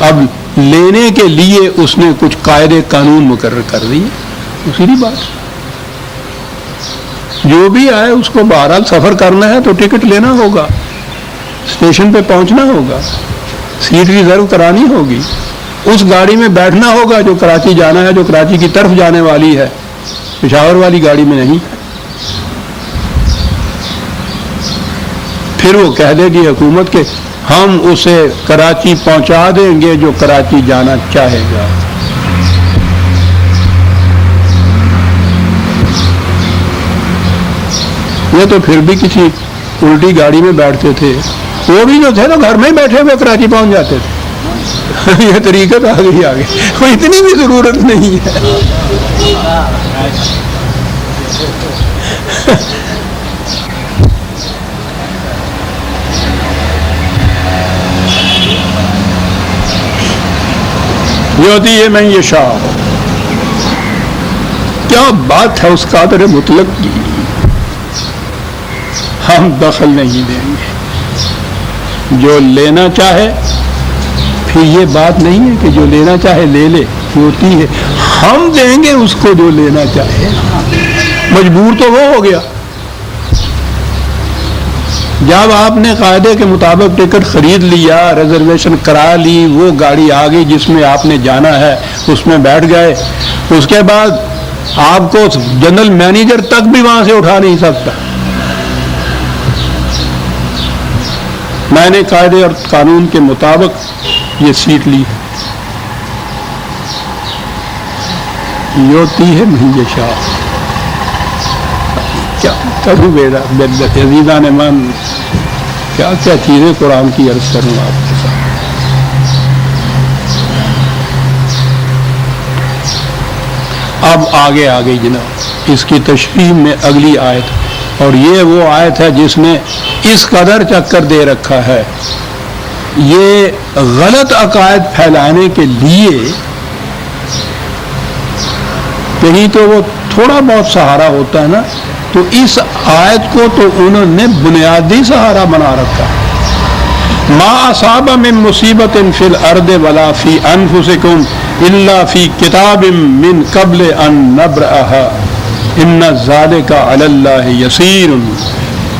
اب لینے کے لیے اس نے کچھ قاعدے قانون مقرر کر دیے، اسی بات. جو بھی آئے اس کو بہرحال سفر کرنا ہے تو ٹکٹ لینا ہوگا، اسٹیشن پہ پہنچنا ہوگا، سیٹ ریزرو کرانی ہوگی، اس گاڑی میں بیٹھنا ہوگا جو کراچی جانا ہے، جو کراچی کی طرف جانے والی ہے، پشاور والی گاڑی میں نہیں. پھر وہ کہہ دے گی حکومت کہ ہم اسے کراچی پہنچا دیں گے جو کراچی جانا چاہے گا. یہ تو پھر بھی کسی الٹی گاڑی میں بیٹھتے تھے، وہ بھی جو تھے نا گھر میں ہی بیٹھے ہوئے کراچی پہنچ جاتے تھے. یہ طریقت آ گئی آگے، کوئی اتنی بھی ضرورت نہیں ہے. یوتی ہے من یشاء، کیا بات ہے اس قادر مطلق کی. ہم دخل نہیں دیں گے، جو لینا چاہے. پھر یہ بات نہیں ہے کہ جو لینا چاہے لے لے، ہوتی ہے ہم دیں گے اس کو جو لینا چاہے. مجبور تو وہ ہو گیا. جب آپ نے قاعدے کے مطابق ٹکٹ خرید لیا، ریزرویشن کرا لی، وہ گاڑی آ گئی جس میں آپ نے جانا ہے، اس میں بیٹھ گئے، اس کے بعد آپ کو جنرل مینیجر تک بھی وہاں سے اٹھا نہیں سکتا. میں نے قاعدے اور قانون کے مطابق یہ سیٹ لی. یوتی ہے من یشاء. کیا کروں بیٹا عزیزان من، کیا کیا چیزیں قرآن کی عرض کروں آپ کے ساتھ. اب آگے آ گئی جناب اس کی تشریح میں اگلی آیت، اور یہ وہ آیت ہے جس نے اس قدر چکر دے رکھا ہے. یہ غلط عقائد پھیلانے کے لیے کہیں تو وہ تھوڑا بہت سہارا ہوتا ہے نا، تو اس آیت کو تو انہوں نے بنیادی سہارا بنا رکھا. ما اصاب من مصیبت فی الارض ولا فی انفسکم الا فی کتاب من قبل ان نبرأها ان ذلک علی اللہ یسیر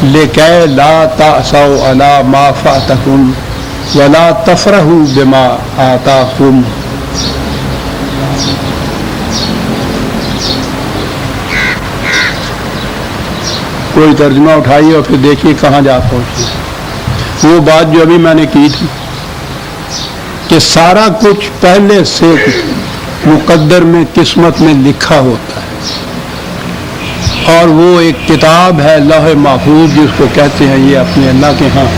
لکی لا تأسوا علی ما فاتکم ولا تفرحوا بما آتاکم. کوئی ترجمہ اٹھائیے اور پھر دیکھیے کہاں جا پہنچی. وہ بات جو ابھی میں نے کی تھی کہ سارا کچھ پہلے سے مقدر میں، قسمت میں لکھا ہوتا ہے، اور وہ ایک کتاب ہے لوح محفوظ جس کو کہتے ہیں، یہ اپنے اللہ کے ہاں،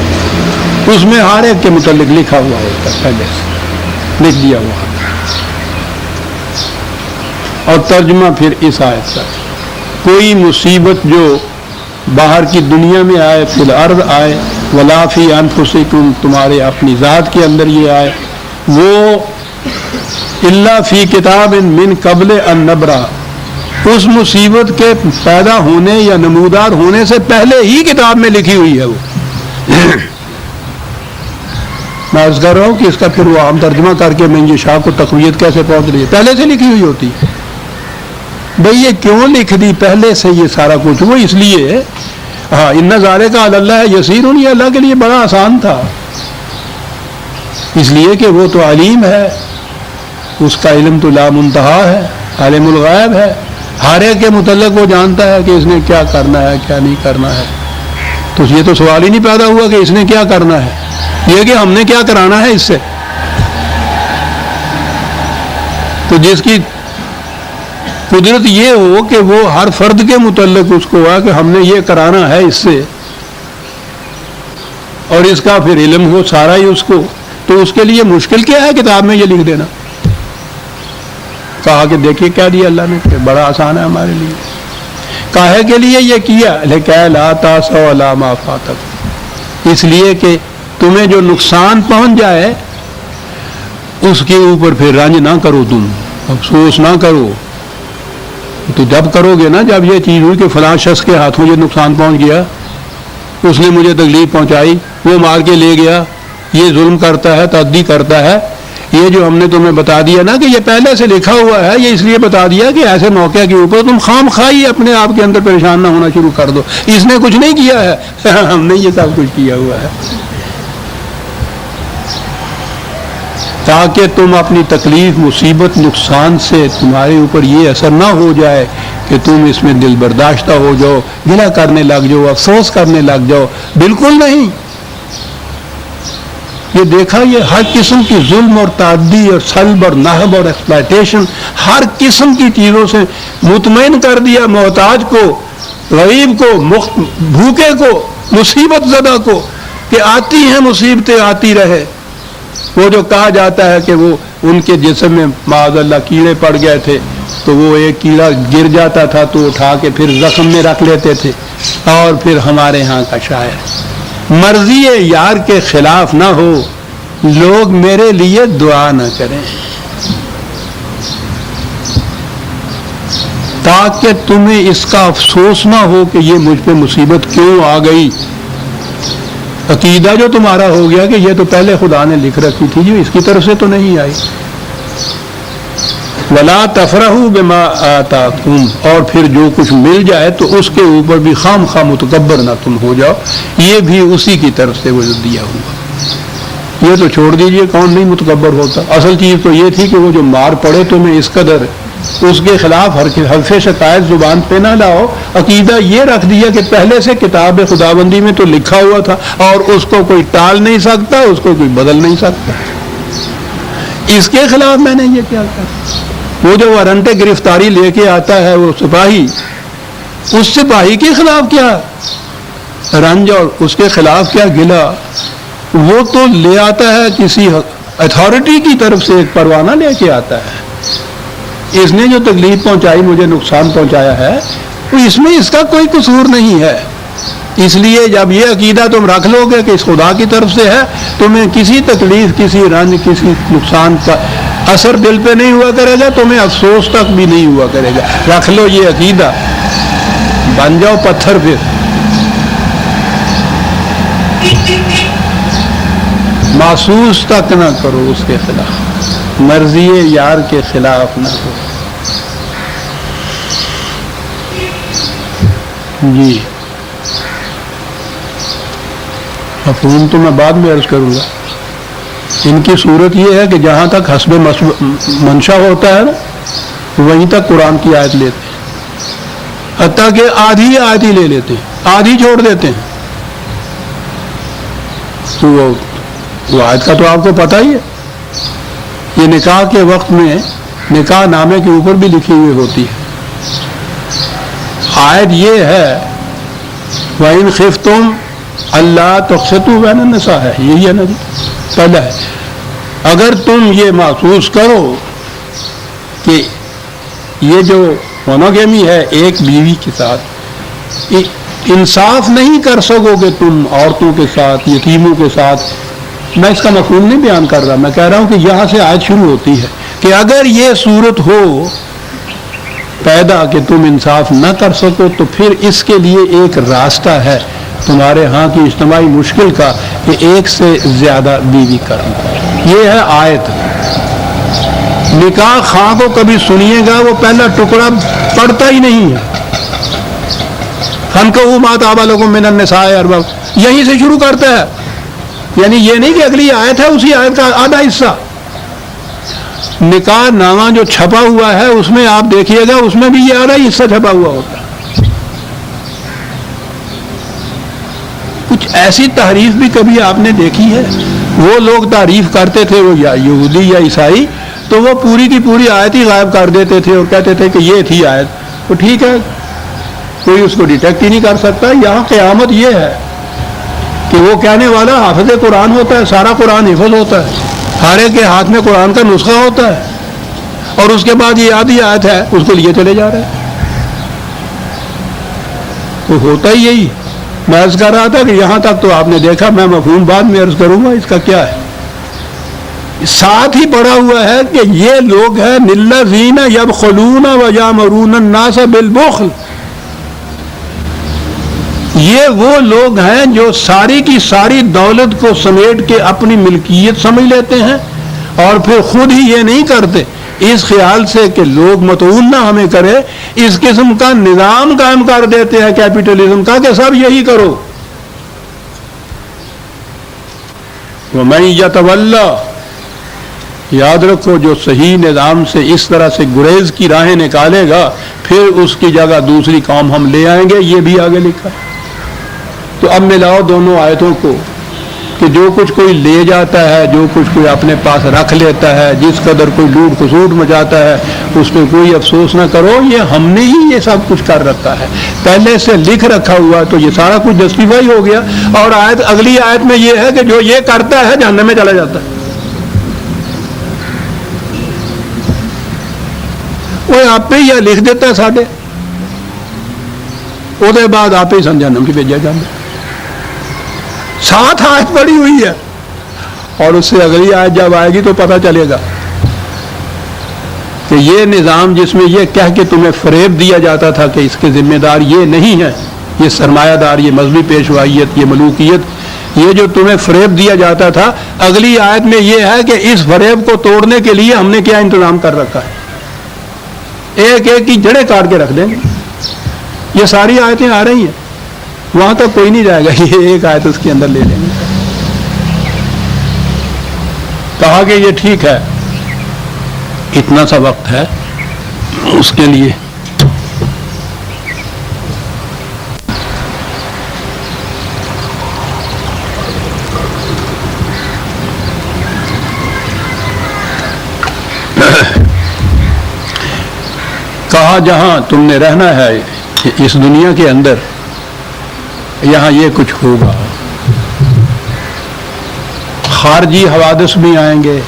اس میں ہر ایک کے متعلق لکھا ہوا ہوتا ہے، پہلے سے لکھ دیا ہوا. اور ترجمہ پھر اس آیت کا، کوئی مصیبت جو باہر کی دنیا میں آئے، فی الارض آئے، ولا فی انفسکم تمہارے اپنی ذات کے اندر یہ آئے، وہ الا فی کتاب من قبل ان نبرأ اس مصیبت کے پیدا ہونے یا نمودار ہونے سے پہلے ہی کتاب میں لکھی ہوئی ہے وہ. میں عرض کر رہا ہوں کہ اس کا پھر وہ عام ترجمہ کر کے میں یہ شاہ کو تقویت کیسے پہنچ رہی ہے، پہلے سے لکھی ہوئی ہوتی ہے. بھئی یہ کیوں لکھ دی پہلے سے یہ سارا کچھ؟ وہ اس لیے ان ذالک علی اللہ یسیر، یہ اللہ کے لیے بڑا آسان تھا، اس لیے کہ وہ تو علیم ہے، اس کا علم تو لا منتہا ہے، عالم الغیب ہے، ہر ایک کے متعلق وہ جانتا ہے کہ اس نے کیا کرنا ہے کیا نہیں کرنا ہے. تو یہ تو سوال ہی نہیں پیدا ہوا کہ اس نے کیا کرنا ہے، یہ کہ ہم نے کیا کرانا ہے اس سے. تو جس کی قدرت یہ ہو کہ وہ ہر فرد کے متعلق اس کو ہوا کہ ہم نے یہ کرانا ہے اس سے، اور اس کا پھر علم ہو سارا ہی اس کو، تو اس کے لیے مشکل کیا ہے کتاب میں یہ لکھ دینا. کہا کہ دیکھیے کیا دیا اللہ نے، کہ بڑا آسان ہے ہمارے لیے. کاہے کے لیے یہ کیا؟ لِکَیْ لَا تَأْسَوْا عَلَىٰ مَا فَاتَکُم، اس لیے کہ تمہیں جو نقصان پہنچ جائے اس کے اوپر پھر رنج نہ کرو، تم افسوس نہ کرو. تو جب کرو گے نا، جب یہ چیز ہوئی کہ فلاں شخص کے ہاتھوں یہ نقصان پہنچ گیا، اس نے مجھے تکلیف پہنچائی، وہ مار کے لے گیا، یہ ظلم کرتا ہے، تعدی کرتا ہے، یہ جو ہم نے تمہیں بتا دیا نا کہ یہ پہلے سے لکھا ہوا ہے، یہ اس لیے بتا دیا کہ ایسے موقع کے اوپر تم خام خواہی اپنے آپ کے اندر پریشان نہ ہونا شروع کر دو. اس نے کچھ نہیں کیا ہے، ہم نے یہ سب کچھ کیا ہوا ہے، تاکہ تم اپنی تکلیف مصیبت نقصان سے تمہارے اوپر یہ اثر نہ ہو جائے کہ تم اس میں دل برداشتہ ہو جاؤ، گلہ کرنے لگ جاؤ، افسوس کرنے لگ جاؤ. بالکل نہیں. یہ دیکھا، یہ ہر قسم کی ظلم اور تعدی اور سلب اور نہب اور ایکسپلائٹیشن، ہر قسم کی چیزوں سے مطمئن کر دیا محتاج کو، غریب کو، بھوکے کو، مصیبت زدہ کو، کہ آتی ہیں مصیبتیں آتی رہے. وہ جو کہا جاتا ہے کہ وہ ان کے جسم میں معاذ اللہ کیڑے پڑ گئے تھے، تو وہ ایک کیڑا گر جاتا تھا تو اٹھا کے پھر زخم میں رکھ لیتے تھے. اور پھر ہمارے ہاں کا شاعر، مرضی یار کے خلاف نہ ہو، لوگ میرے لیے دعا نہ کریں، تاکہ تمہیں اس کا افسوس نہ ہو کہ یہ مجھ پہ مصیبت کیوں آ گئی. عقیدہ جو تمہارا ہو گیا کہ یہ تو پہلے خدا نے لکھ رکھی تھی، جو اس کی طرف سے تو نہیں آئی. وَلَا تَفْرَحُوا بِمَا آتَاكُمْ، اور پھر جو کچھ مل جائے تو اس کے اوپر بھی خام خواہ متکبر نہ تم ہو جاؤ، یہ بھی اسی کی طرف سے وہ دیا ہوا. یہ تو چھوڑ دیجئے، کون نہیں متکبر ہوتا. اصل چیز تو یہ تھی کہ وہ جو مار پڑے تمہیں اس قدر، اس کے خلاف حرف شکایت زبان پہ نہ لاؤ. عقیدہ یہ رکھ دیا کہ پہلے سے کتاب خداوندی میں تو لکھا ہوا تھا، اور اس کو کوئی ٹال نہیں سکتا، اس کو کوئی بدل نہیں سکتا. اس کے خلاف میں نے یہ کیا کہا. وہ جو وارنٹ گرفتاری لے کے آتا ہے وہ سپاہی، اس سپاہی کے خلاف کیا رنج اور اس کے خلاف کیا گلا. وہ تو لے آتا ہے کسی اتھارٹی کی طرف سے ایک پروانہ لے کے آتا ہے. اس نے جو تکلیف پہنچائی، مجھے نقصان پہنچایا ہے، تو اس میں اس کا کوئی قصور نہیں ہے. اس لیے جب یہ عقیدہ تم رکھ لو گے کہ اس خدا کی طرف سے ہے، تمہیں کسی تکلیف، کسی رنج، کسی نقصان کا اثر دل پہ نہیں ہوا کرے گا، تمہیں افسوس تک بھی نہیں ہوا کرے گا. رکھ لو یہ عقیدہ، بن جاؤ پتھر. پھر محسوس تک نہ کرو اس کے خلاف، مرضی یار کے خلاف نہ ہو. جی مفہوم تو میں بعد میں عرض کروں گا. ان کی صورت یہ ہے کہ جہاں تک حسب منشا ہوتا ہے نا، وہیں تک قرآن کی آیت لیتے ہیں، حتیٰ کہ آدھی آیت ہی لے لیتے ہیں، آدھی چھوڑ دیتے ہیں. تو وہ آیت کا تو آپ کو پتہ ہی ہے. یہ نکاح کے وقت میں نکاح نامے کے اوپر بھی لکھی ہوئی ہوتی ہے. آیت یہ ہے وَإِنْ خِفْتُمْ أَلَّا تُقْسِطُوا بَيْنَ النِّسَاءِ، ہے یہی ہے نا جی. پہلا ہے اگر تم یہ محسوس کرو کہ یہ جو مونوگیمی ہے، ایک بیوی کے ساتھ انصاف نہیں کر سکو گے تم عورتوں کے ساتھ، یتیموں کے ساتھ. میں اس کا مفہوم نہیں بیان کر رہا، میں کہہ رہا ہوں کہ یہاں سے آیت شروع ہوتی ہے کہ اگر یہ صورت ہو پیدا کہ تم انصاف نہ کر سکو، تو پھر اس کے لیے ایک راستہ ہے تمہارے ہاں کی اجتماعی مشکل کا کہ ایک سے زیادہ بیوی کرنا۔ یہ ہے آیت۔ نکاح خواہ کو کبھی سنیے گا وہ پہلا ٹکڑا پڑھتا ہی نہیں ہے، فَانكِحُوا مَا طَابَ لَكُم مِّنَ النِّسَاءِ أَرْبَعَةٌ، یہیں سے شروع کرتا ہے۔ یعنی یہ نہیں کہ اگلی آیت ہے اسی آیت کا آدھا حصہ۔ نکاح نامہ جو چھپا ہوا ہے اس میں آپ دیکھیے گا، اس میں بھی یہ آدھا ہی حصہ چھپا ہوا ہوتا ہے۔ کچھ ایسی تحریف بھی کبھی آپ نے دیکھی ہے؟ وہ لوگ تعریف کرتے تھے، وہ یا یہودی یا عیسائی، تو وہ پوری کی پوری آیت ہی غائب کر دیتے تھے اور کہتے تھے کہ یہ تھی آیت۔ تو ٹھیک ہے، کوئی اس کو ڈیٹیکٹ ہی نہیں کر سکتا۔ یہاں قیامت یہ ہے کہ وہ کہنے والا حافظ قرآن ہوتا ہے، سارا قرآن حفظ ہوتا ہے، ہر ایک کے ہاتھ میں قرآن کا نسخہ ہوتا ہے، اور اس کے بعد یہ آدھی آیت ہے اس کو لیے چلے جا رہے ہیں۔ تو ہوتا ہی یہی۔ میں عرض کر رہا تھا کہ یہاں تک تو آپ نے دیکھا، میں مفہوم بعد میں عرض کروں گا اس کا کیا ہے۔ ساتھ ہی پڑا ہوا ہے کہ یہ لوگ ہیں الذین یبخلون ویامرون الناس بالبخل، یہ وہ لوگ ہیں جو ساری کی ساری دولت کو سمیٹ کے اپنی ملکیت سمجھ لیتے ہیں اور پھر خود ہی یہ نہیں کرتے، اس خیال سے کہ لوگ متعول نہ ہمیں کرے، اس قسم کا نظام قائم کر دیتے ہیں کیپٹلزم کا کہ سب یہی کرو۔ وَمَن يَتَوَلَّ، یاد رکھو جو صحیح نظام سے اس طرح سے گریز کی راہیں نکالے گا پھر اس کی جگہ دوسری قوم ہم لے آئیں گے، یہ بھی آگے لکھا۔ تو اب ملاؤ دونوں آیتوں کو کہ جو کچھ کوئی لے جاتا ہے، جو کچھ کوئی اپنے پاس رکھ لیتا ہے، جس قدر کوئی لوٹ خسوٹ مچاتا ہے، اس پہ کوئی افسوس نہ کرو، یہ ہم نے ہی یہ سب کچھ کر رکھا ہے، پہلے سے لکھ رکھا ہوا، تو یہ سارا کچھ جسٹیفائی ہو گیا۔ اور آیت اگلی آیت میں یہ ہے کہ جو یہ کرتا ہے جہنم میں چلا جاتا ہے۔ وہ آپ پہ یہ لکھ دیتا ہے ساڈے، وہ بعد آپ ہی جہنم کی بھیجا جاتا ہے۔ ساتھ آیت پڑی ہوئی ہے، اور اس سے اگلی آیت جب آئے گی تو پتہ چلے گا کہ یہ نظام جس میں یہ کہہ کے تمہیں فریب دیا جاتا تھا کہ اس کے ذمہ دار یہ نہیں ہے، یہ سرمایہ دار، یہ مذہبی پیشوائیت، یہ ملوکیت، یہ جو تمہیں فریب دیا جاتا تھا، اگلی آیت میں یہ ہے کہ اس فریب کو توڑنے کے لیے ہم نے کیا انتظام کر رکھا ہے، ایک ایک کی جڑیں کاٹ کے رکھ دیں گے۔ یہ ساری آیتیں آ رہی ہیں، وہاں تک کوئی نہیں جائے گا، یہ ایک آیت اس کے اندر لے لیں گے۔ کہا کہ یہ ٹھیک ہے، اتنا سا وقت ہے اس کے لیے۔ کہا جہاں تم نے رہنا ہے اس دنیا کے اندر، یہاں یہ کچھ ہوگا، خارجی حوادث بھی آئیں گے،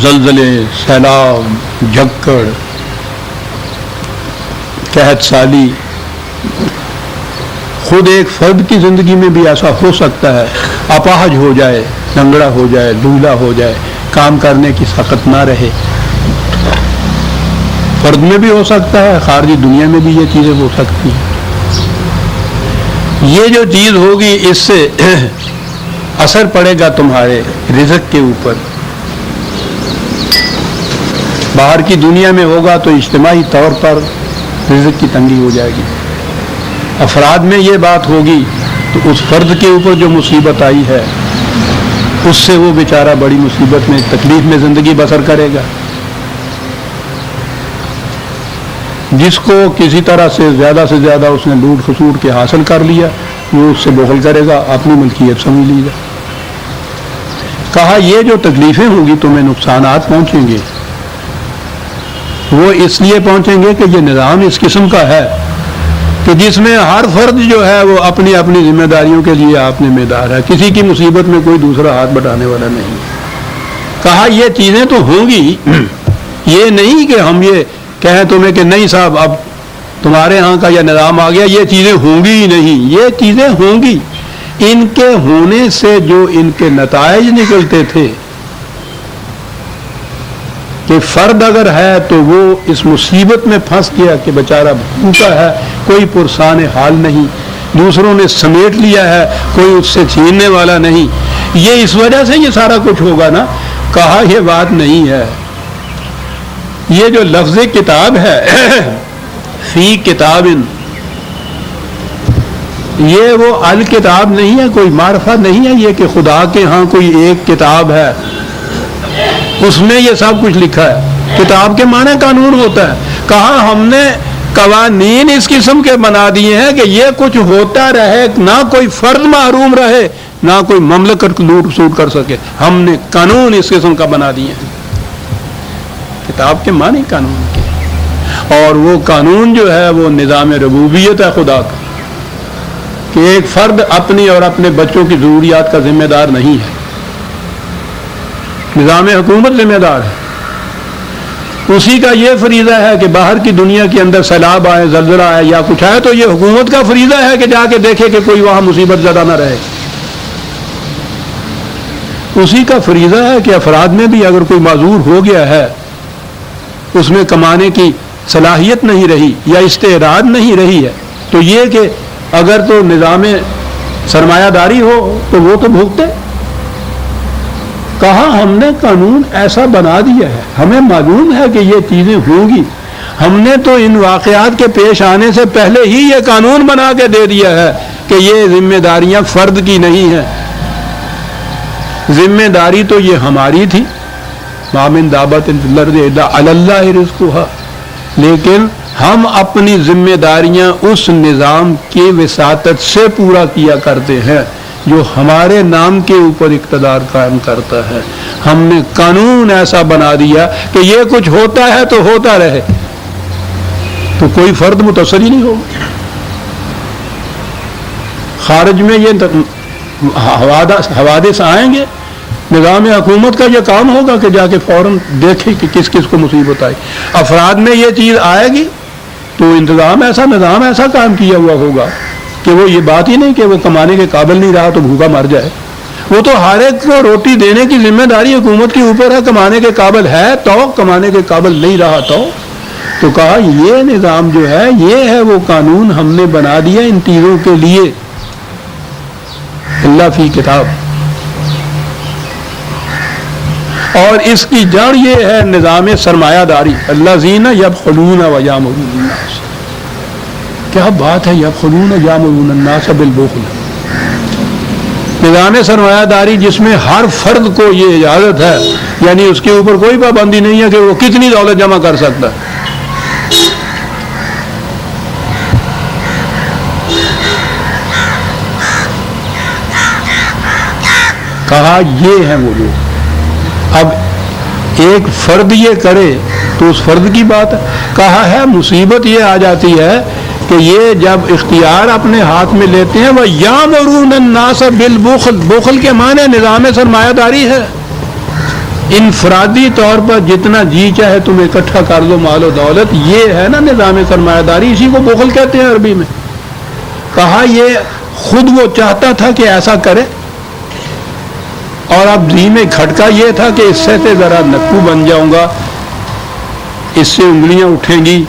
زلزلے، سیلاب، جھکڑ، قحط سالی۔ خود ایک فرد کی زندگی میں بھی ایسا ہو سکتا ہے، اپاہج ہو جائے، لنگڑا ہو جائے، لولا ہو جائے، کام کرنے کی طاقت نہ رہے۔ فرد میں بھی ہو سکتا ہے، خارجی دنیا میں بھی یہ چیزیں ہو سکتی ہیں۔ یہ جو چیز ہوگی اس سے اثر پڑے گا تمہارے رزق کے اوپر۔ باہر کی دنیا میں ہوگا تو اجتماعی طور پر رزق کی تنگی ہو جائے گی، افراد میں یہ بات ہوگی تو اس فرد کے اوپر جو مصیبت آئی ہے اس سے وہ بیچارہ بڑی مصیبت میں، تکلیف میں زندگی بسر کرے گا۔ جس کو کسی طرح سے زیادہ اس نے لوٹ خسوٹ کے حاصل کر لیا، وہ اس سے بخل کرے گا، اپنی ملکیت سمجھ لیجیے۔ کہا یہ جو تکلیفیں ہوں گی، تمہیں نقصانات پہنچیں گے، وہ اس لیے پہنچیں گے کہ یہ نظام اس قسم کا ہے کہ جس میں ہر فرد جو ہے وہ اپنی اپنی ذمہ داریوں کے لیے آپ ذمہ دار ہے، کسی کی مصیبت میں کوئی دوسرا ہاتھ بٹانے والا نہیں۔ کہا یہ چیزیں تو ہوں گی، یہ نہیں کہ ہم یہ کہیں تمہیں کہ نہیں صاحب اب تمہارے ہاں کا یہ نظام آ گیا، یہ چیزیں ہوں گی ہی نہیں، یہ چیزیں ہوں گی۔ ان کے ہونے سے جو ان کے نتائج نکلتے تھے کہ فرد اگر ہے تو وہ اس مصیبت میں پھنس گیا کہ بیچارہ بھوکا ہے، کوئی پرسان حال نہیں، دوسروں نے سمیٹ لیا ہے، کوئی اس سے چھیننے والا نہیں، یہ اس وجہ سے یہ سارا کچھ ہوگا نا. کہا یہ بات نہیں ہے. یہ جو لفظ کتاب ہے فی کتاب، یہ وہ الکتاب نہیں ہے، کوئی معرفت نہیں ہے یہ کہ خدا کے ہاں کوئی ایک کتاب ہے اس میں یہ سب کچھ لکھا ہے. کتاب کے معنی قانون ہوتا ہے. کہا ہم نے قوانین اس قسم کے بنا دیے ہیں کہ یہ کچھ ہوتا رہے، نہ کوئی فرد محروم رہے، نہ کوئی مملکت لوٹ سوٹ کر سکے. ہم نے قانون اس قسم کا بنا دیے ہیں. کتاب کے معنی قانون کے، اور وہ قانون جو ہے وہ نظام ربوبیت ہے خدا کا، کہ ایک فرد اپنی اور اپنے بچوں کی ضروریات کا ذمہ دار نہیں ہے. نظام حکومت ذمہ دار ہے. اسی کا یہ فریضہ ہے کہ باہر کی دنیا کے اندر سیلاب آئے، زلزلہ آئے یا کچھ آئے تو یہ حکومت کا فریضہ ہے کہ جا کے دیکھے کہ کوئی وہاں مصیبت زدہ نہ رہے. اسی کا فریضہ ہے کہ افراد میں بھی اگر کوئی معذور ہو گیا ہے، اس میں کمانے کی صلاحیت نہیں رہی یا استعداد نہیں رہی ہے، تو یہ کہ اگر تو نظام سرمایہ داری ہو تو وہ تو بھوگتے. کہا ہم نے قانون ایسا بنا دیا ہے، ہمیں معلوم ہے کہ یہ چیزیں ہوں گی، ہم نے تو ان واقعات کے پیش آنے سے پہلے ہی یہ قانون بنا کے دے دیا ہے کہ یہ ذمہ داریاں فرد کی نہیں ہیں. ذمہ داری تو یہ ہماری تھی، ما من دابۃ فی الارض الا علی اللہ رزقها، لیکن ہم اپنی ذمہ داریاں اس نظام کی وساطت سے پورا کیا کرتے ہیں جو ہمارے نام کے اوپر اقتدار قائم کرتا ہے. ہم نے قانون ایسا بنا دیا کہ یہ کچھ ہوتا ہے تو ہوتا رہے، تو کوئی فرد متاثر ہی نہیں ہوگا. خارج میں یہ حوادث آئیں گے، نظام حکومت کا یہ کام ہوگا کہ جا کے فوراً دیکھے کہ کس کس کو مصیبت آئی. افراد میں یہ چیز آئے گی تو نظام ایسا قائم کیا ہوا ہوگا کہ وہ یہ بات ہی نہیں کہ وہ کمانے کے قابل نہیں رہا تو بھوکا مر جائے. وہ تو ہر ایک کو روٹی دینے کی ذمہ داری حکومت کے اوپر ہے. کمانے کے قابل ہے تو، کمانے کے قابل نہیں رہا تو کہا یہ نظام جو ہے یہ ہے وہ قانون ہم نے بنا دیا ان چیزوں کے لیے. اللہ فی کتاب. اور اس کی جڑ یہ ہے نظام سرمایہ داری. الذین یبخلون ویامرون الناس. کیا بات ہے، یبخلون یامرون الناس بالبخل. نظام سرمایہ داری جس میں ہر فرد کو یہ اجازت ہے، یعنی اس کے اوپر کوئی پابندی نہیں ہے کہ وہ کتنی دولت جمع کر سکتا ہے. کہا یہ ہیں وہ لوگ. اب ایک فرد یہ کرے تو اس فرد کی بات ہے. کہا ہے مصیبت یہ آ جاتی ہے کہ یہ جب اختیار اپنے ہاتھ میں لیتے ہیں وہ یامرون الناس بالبخل. بخل کے معنی نظام سرمایہ داری ہے. انفرادی طور پر جتنا جی چاہے تم اکٹھا کر لو مال و دولت، یہ ہے نا نظام سرمایہ داری. اسی کو بخل کہتے ہیں عربی میں. کہا یہ خود وہ چاہتا تھا کہ ایسا کرے، اور اب جی میں کھٹکا یہ تھا کہ اس سے ذرا نکو بن جاؤں گا، اس سے انگلیاں اٹھیں گی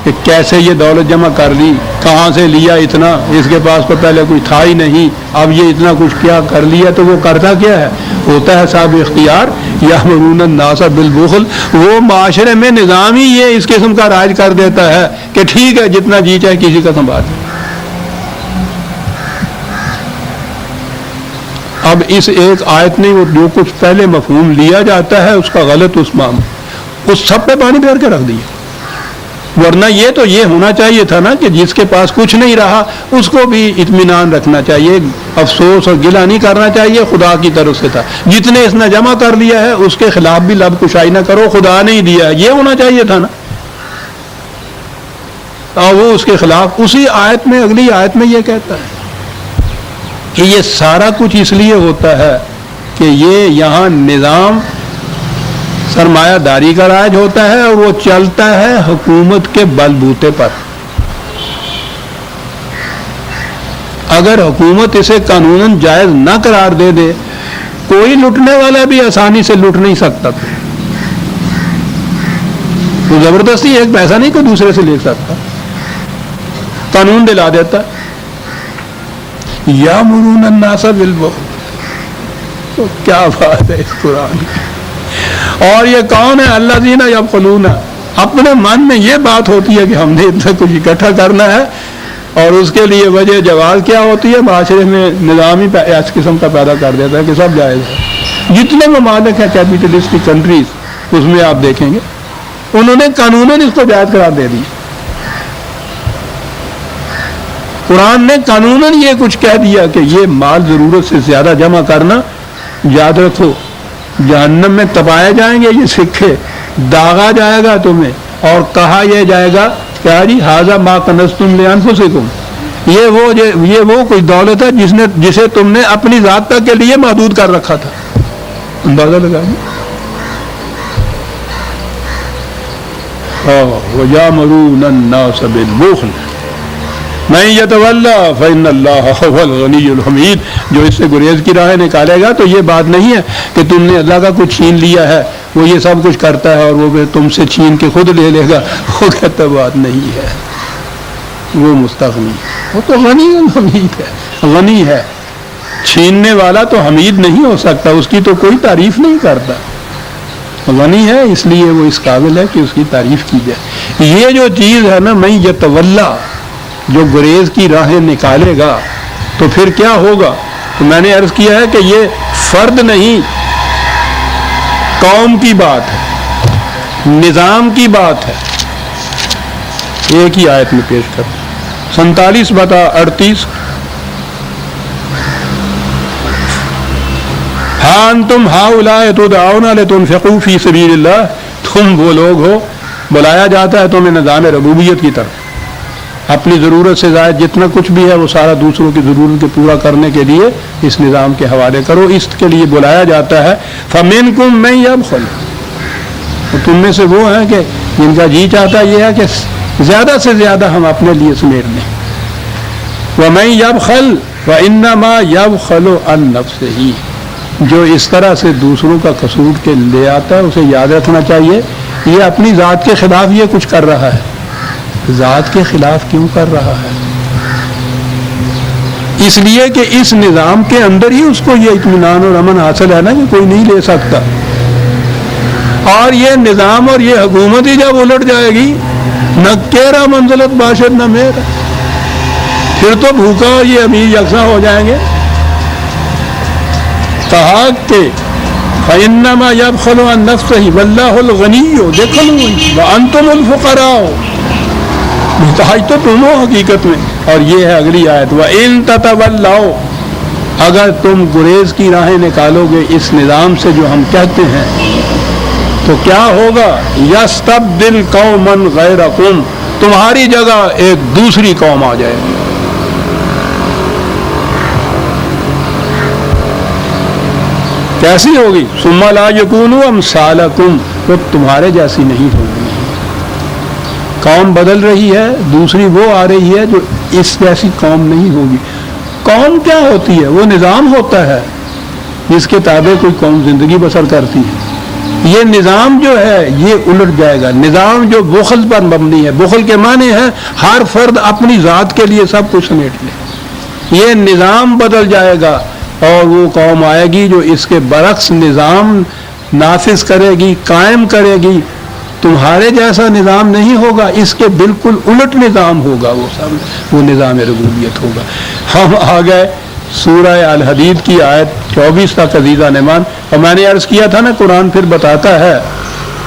کہ کیسے یہ دولت جمع کر لی، کہاں سے لیا اتنا، اس کے پاس تو پہلے کوئی تھا ہی نہیں، اب یہ اتنا کچھ کیا کر لیا. تو وہ کرتا کیا ہے، ہوتا ہے صاحب اختیار یامرون الناس بالبخل. وہ معاشرے میں نظام ہی یہ اس قسم کا راج کر دیتا ہے کہ ٹھیک ہے جتنا جی چاہے کسی کا سنبھال. اب اس ایک آیت نے وہ جو کچھ پہلے مفہوم لیا جاتا ہے اس کا غلط اس سب پہ پانی پھیر کے رکھ دیا. ورنہ یہ تو یہ ہونا چاہیے تھا نا کہ جس کے پاس کچھ نہیں رہا اس کو بھی اطمینان رکھنا چاہیے، افسوس اور گلہ نہیں کرنا چاہیے. خدا کی طرف سے تھا، جتنے اس نے جمع کر لیا ہے اس کے خلاف بھی لب کشائی نہ کرو، خدا نہیں دیا، یہ ہونا چاہیے تھا نا. اور وہ اس کے خلاف اسی آیت میں، اگلی آیت میں یہ کہتا ہے کہ یہ سارا کچھ اس لیے ہوتا ہے کہ یہ یہاں نظام سرمایہ داری کا راج ہوتا ہے اور وہ چلتا ہے حکومت کے بل بوتے پر. اگر حکومت اسے قانوناً جائز نہ قرار دے کوئی لٹنے والا بھی آسانی سے لٹ نہیں سکتا. وہ زبردستی ایک پیسہ نہیں کوئی دوسرے سے لے سکتا، قانون دلا دیتا. یامرون الناس بالبخل، تو کیا بات ہے اس قرآن کی. اور یہ کون ہے؟ الذین یبخلون، اپنے من میں یہ بات ہوتی ہے کہ ہم نے اتنا کچھ اکٹھا کرنا ہے، اور اس کے لیے وجہ جواز کیا ہوتی ہے؟ معاشرے میں نظام ہی اس قسم کا پیدا کر دیتا ہے کہ سب جائز ہے. جتنے ممالک ہیں کیپیٹلسٹک کنٹریز، اس میں آپ دیکھیں گے انہوں نے قانوناً اس کو جائز قرار دے دی. قرآن نے قانوناً یہ کچھ کہہ دیا کہ یہ مال ضرورت سے زیادہ جمع کرنا، یاد رکھو جہنم میں تپائے جائیں گے یہ سکے، داغا جائے گا تمہیں، اور کہا یہ جائے گا کیا جی ھذا ما کنزتم لانفسکم، یہ وہ کوئی دولت ہے جسے تم نے اپنی ذات تک کے لیے محدود کر رکھا تھا. اندازہ لگائیے. وَيَأْمُرُونَ النَّاسَ بِالْبُخْلِ مَن يَتَوَلَّىٰ فَإِنَّ اللَّهَ هُوَ الْغَنِيُّ الْحَمِيدُ. جو اس سے گریز کی راہ نکالے گا تو یہ بات نہیں ہے کہ تم نے اللہ کا کچھ چھین لیا ہے، وہ یہ سب کچھ کرتا ہے اور وہ پھر تم سے چھین کے خود لے لے گا. وہ کہتا بات نہیں ہے، وہ مستغنی، وہ تو غنی حمید ہے. غنی ہے، چھیننے والا تو حمید نہیں ہو سکتا، اس کی تو کوئی تعریف نہیں کرتا. غنی ہے اس لیے وہ اس قابل ہے کہ اس کی تعریف کی جائے. یہ جو چیز ہے نا من یتولا، جو گریز کی راہیں نکالے گا تو پھر کیا ہوگا؟ تو میں نے عرض کیا ہے کہ یہ فرد نہیں، قوم کی بات ہے، نظام کی بات ہے. ایک ہی آیت میں پیش کرتا 47/38. ہاں انتم ہؤلاء تدعون لتنفقوا فی سبیل اللہ، تم وہ لوگ ہو بلایا جاتا ہے تمہیں نظام ربوبیت کی طرف، اپنی ضرورت سے زائد جتنا کچھ بھی ہے وہ سارا دوسروں کی ضرورت کے پورا کرنے کے لیے اس نظام کے حوالے کرو، اس کے لیے بلایا جاتا ہے. فَمِنْكُمْ مَن يَبْخَلُ، تو تم میں سے وہ ہیں کہ جن کا جی چاہتا یہ ہے کہ زیادہ سے زیادہ ہم اپنے لیے سمیٹ لیں. وَمَن يَبْخَلْ فَإِنَّمَا يَبْخَلُ عَن نَفْسِهِ، جو اس طرح سے دوسروں کا قصور کے لے آتا ہے اسے یاد رکھنا چاہیے یہ اپنی ذات کے خلاف یہ کچھ کر رہا ہے. ذات کے خلاف کیوں کر رہا ہے؟ اس لیے کہ اس نظام کے اندر ہی اس کو یہ اطمینان اور امن حاصل ہے نا کہ کوئی نہیں لے سکتا. اور یہ نظام اور یہ حکومت ہی جب الٹ جائے گی، نہ کیرا منزلت باشد نہ میرا، پھر تو بھوکا اور یہ امیر یکساں ہو جائیں گے. کہا کہ فَإِنَّمَا يَبْخَلُ عَن نَفْسِهِ وَاللَّهُ الْغَنِيُّ دیکھو وَأَنْتُمُ الْفُقَرَاءُ، محتاج تو تم ہو حقیقت میں. اور یہ ہے اگلی آیت وَإِن تَتَوَلَّوْا، اگر تم گریز کی راہیں نکالو گے اس نظام سے جو ہم کہتے ہیں تو کیا ہوگا؟ يَسْتَبْدِلْ قَوْمًا غَيْرَكُمْ، تمہاری جگہ ایک دوسری قوم آ جائے گی. کیسی ہوگی؟ ثُمَّ لَا يَكُونُوا أَمْثَالَكُمْ، وہ تمہارے جیسی نہیں ہوگی. قوم بدل رہی ہے، دوسری وہ آ رہی ہے جو اس جیسی قوم نہیں ہوگی. قوم کیا ہوتی ہے؟ وہ نظام ہوتا ہے جس کے تابع کوئی قوم زندگی بسر کرتی ہے. یہ نظام جو ہے یہ الٹ جائے گا. نظام جو بخل پر مبنی ہے، بخل کے معنی ہے ہر فرد اپنی ذات کے لیے سب کچھ سمیٹ لے. یہ نظام بدل جائے گا اور وہ قوم آئے گی جو اس کے برعکس نظام نافذ کرے گی، قائم کرے گی. تمہارے جیسا نظام نہیں ہوگا، اس کے بالکل الٹ نظام ہوگا، وہ نظام ربوبیت ہوگا. ہم آ گئے سورہ الحدید کی آیت 24 تک عزیزان ایمان. اور میں نے عرض کیا تھا نا قرآن پھر بتاتا ہے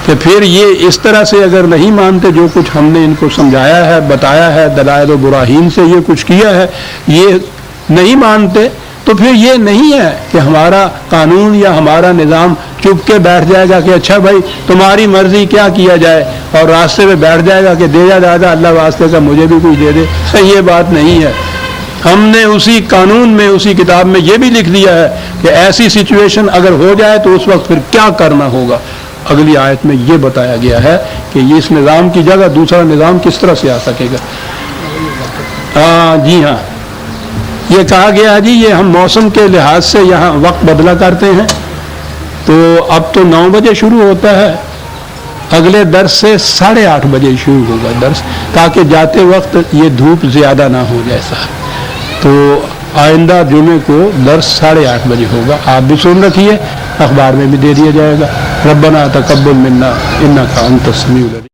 کہ پھر یہ اس طرح سے اگر نہیں مانتے جو کچھ ہم نے ان کو سمجھایا ہے، بتایا ہے، دلائل و براہین سے یہ کچھ کیا ہے، یہ نہیں مانتے تو پھر یہ نہیں ہے کہ ہمارا قانون یا ہمارا نظام چپ کے بیٹھ جائے گا کہ اچھا بھائی تمہاری مرضی کیا کیا جائے، اور راستے میں بیٹھ جائے گا کہ دے جا دادا اللہ واسطے کا مجھے بھی کچھ دے دے. یہ بات نہیں ہے. ہم نے اسی قانون میں، اسی کتاب میں یہ بھی لکھ دیا ہے کہ ایسی سچویشن اگر ہو جائے تو اس وقت پھر کیا کرنا ہوگا. اگلی آیت میں یہ بتایا گیا ہے کہ یہ اس نظام کی جگہ دوسرا نظام کس طرح سے آ سکے گا. جی ہاں، یہ کہا گیا جی یہ ہم موسم کے لحاظ سے یہاں وقت بدلا کرتے ہیں، تو اب تو 9 بجے شروع ہوتا ہے اگلے درس سے 8:30 بجے شروع ہوگا درس، تاکہ جاتے وقت یہ دھوپ زیادہ نہ ہو جائے صاحب۔ تو آئندہ جمعے کو درس 8:30 بجے ہوگا، آپ بھی سن رکھیے، اخبار میں بھی دے دیا جائے گا۔ ربنا تقبل منا انک انت السمیع العلیم۔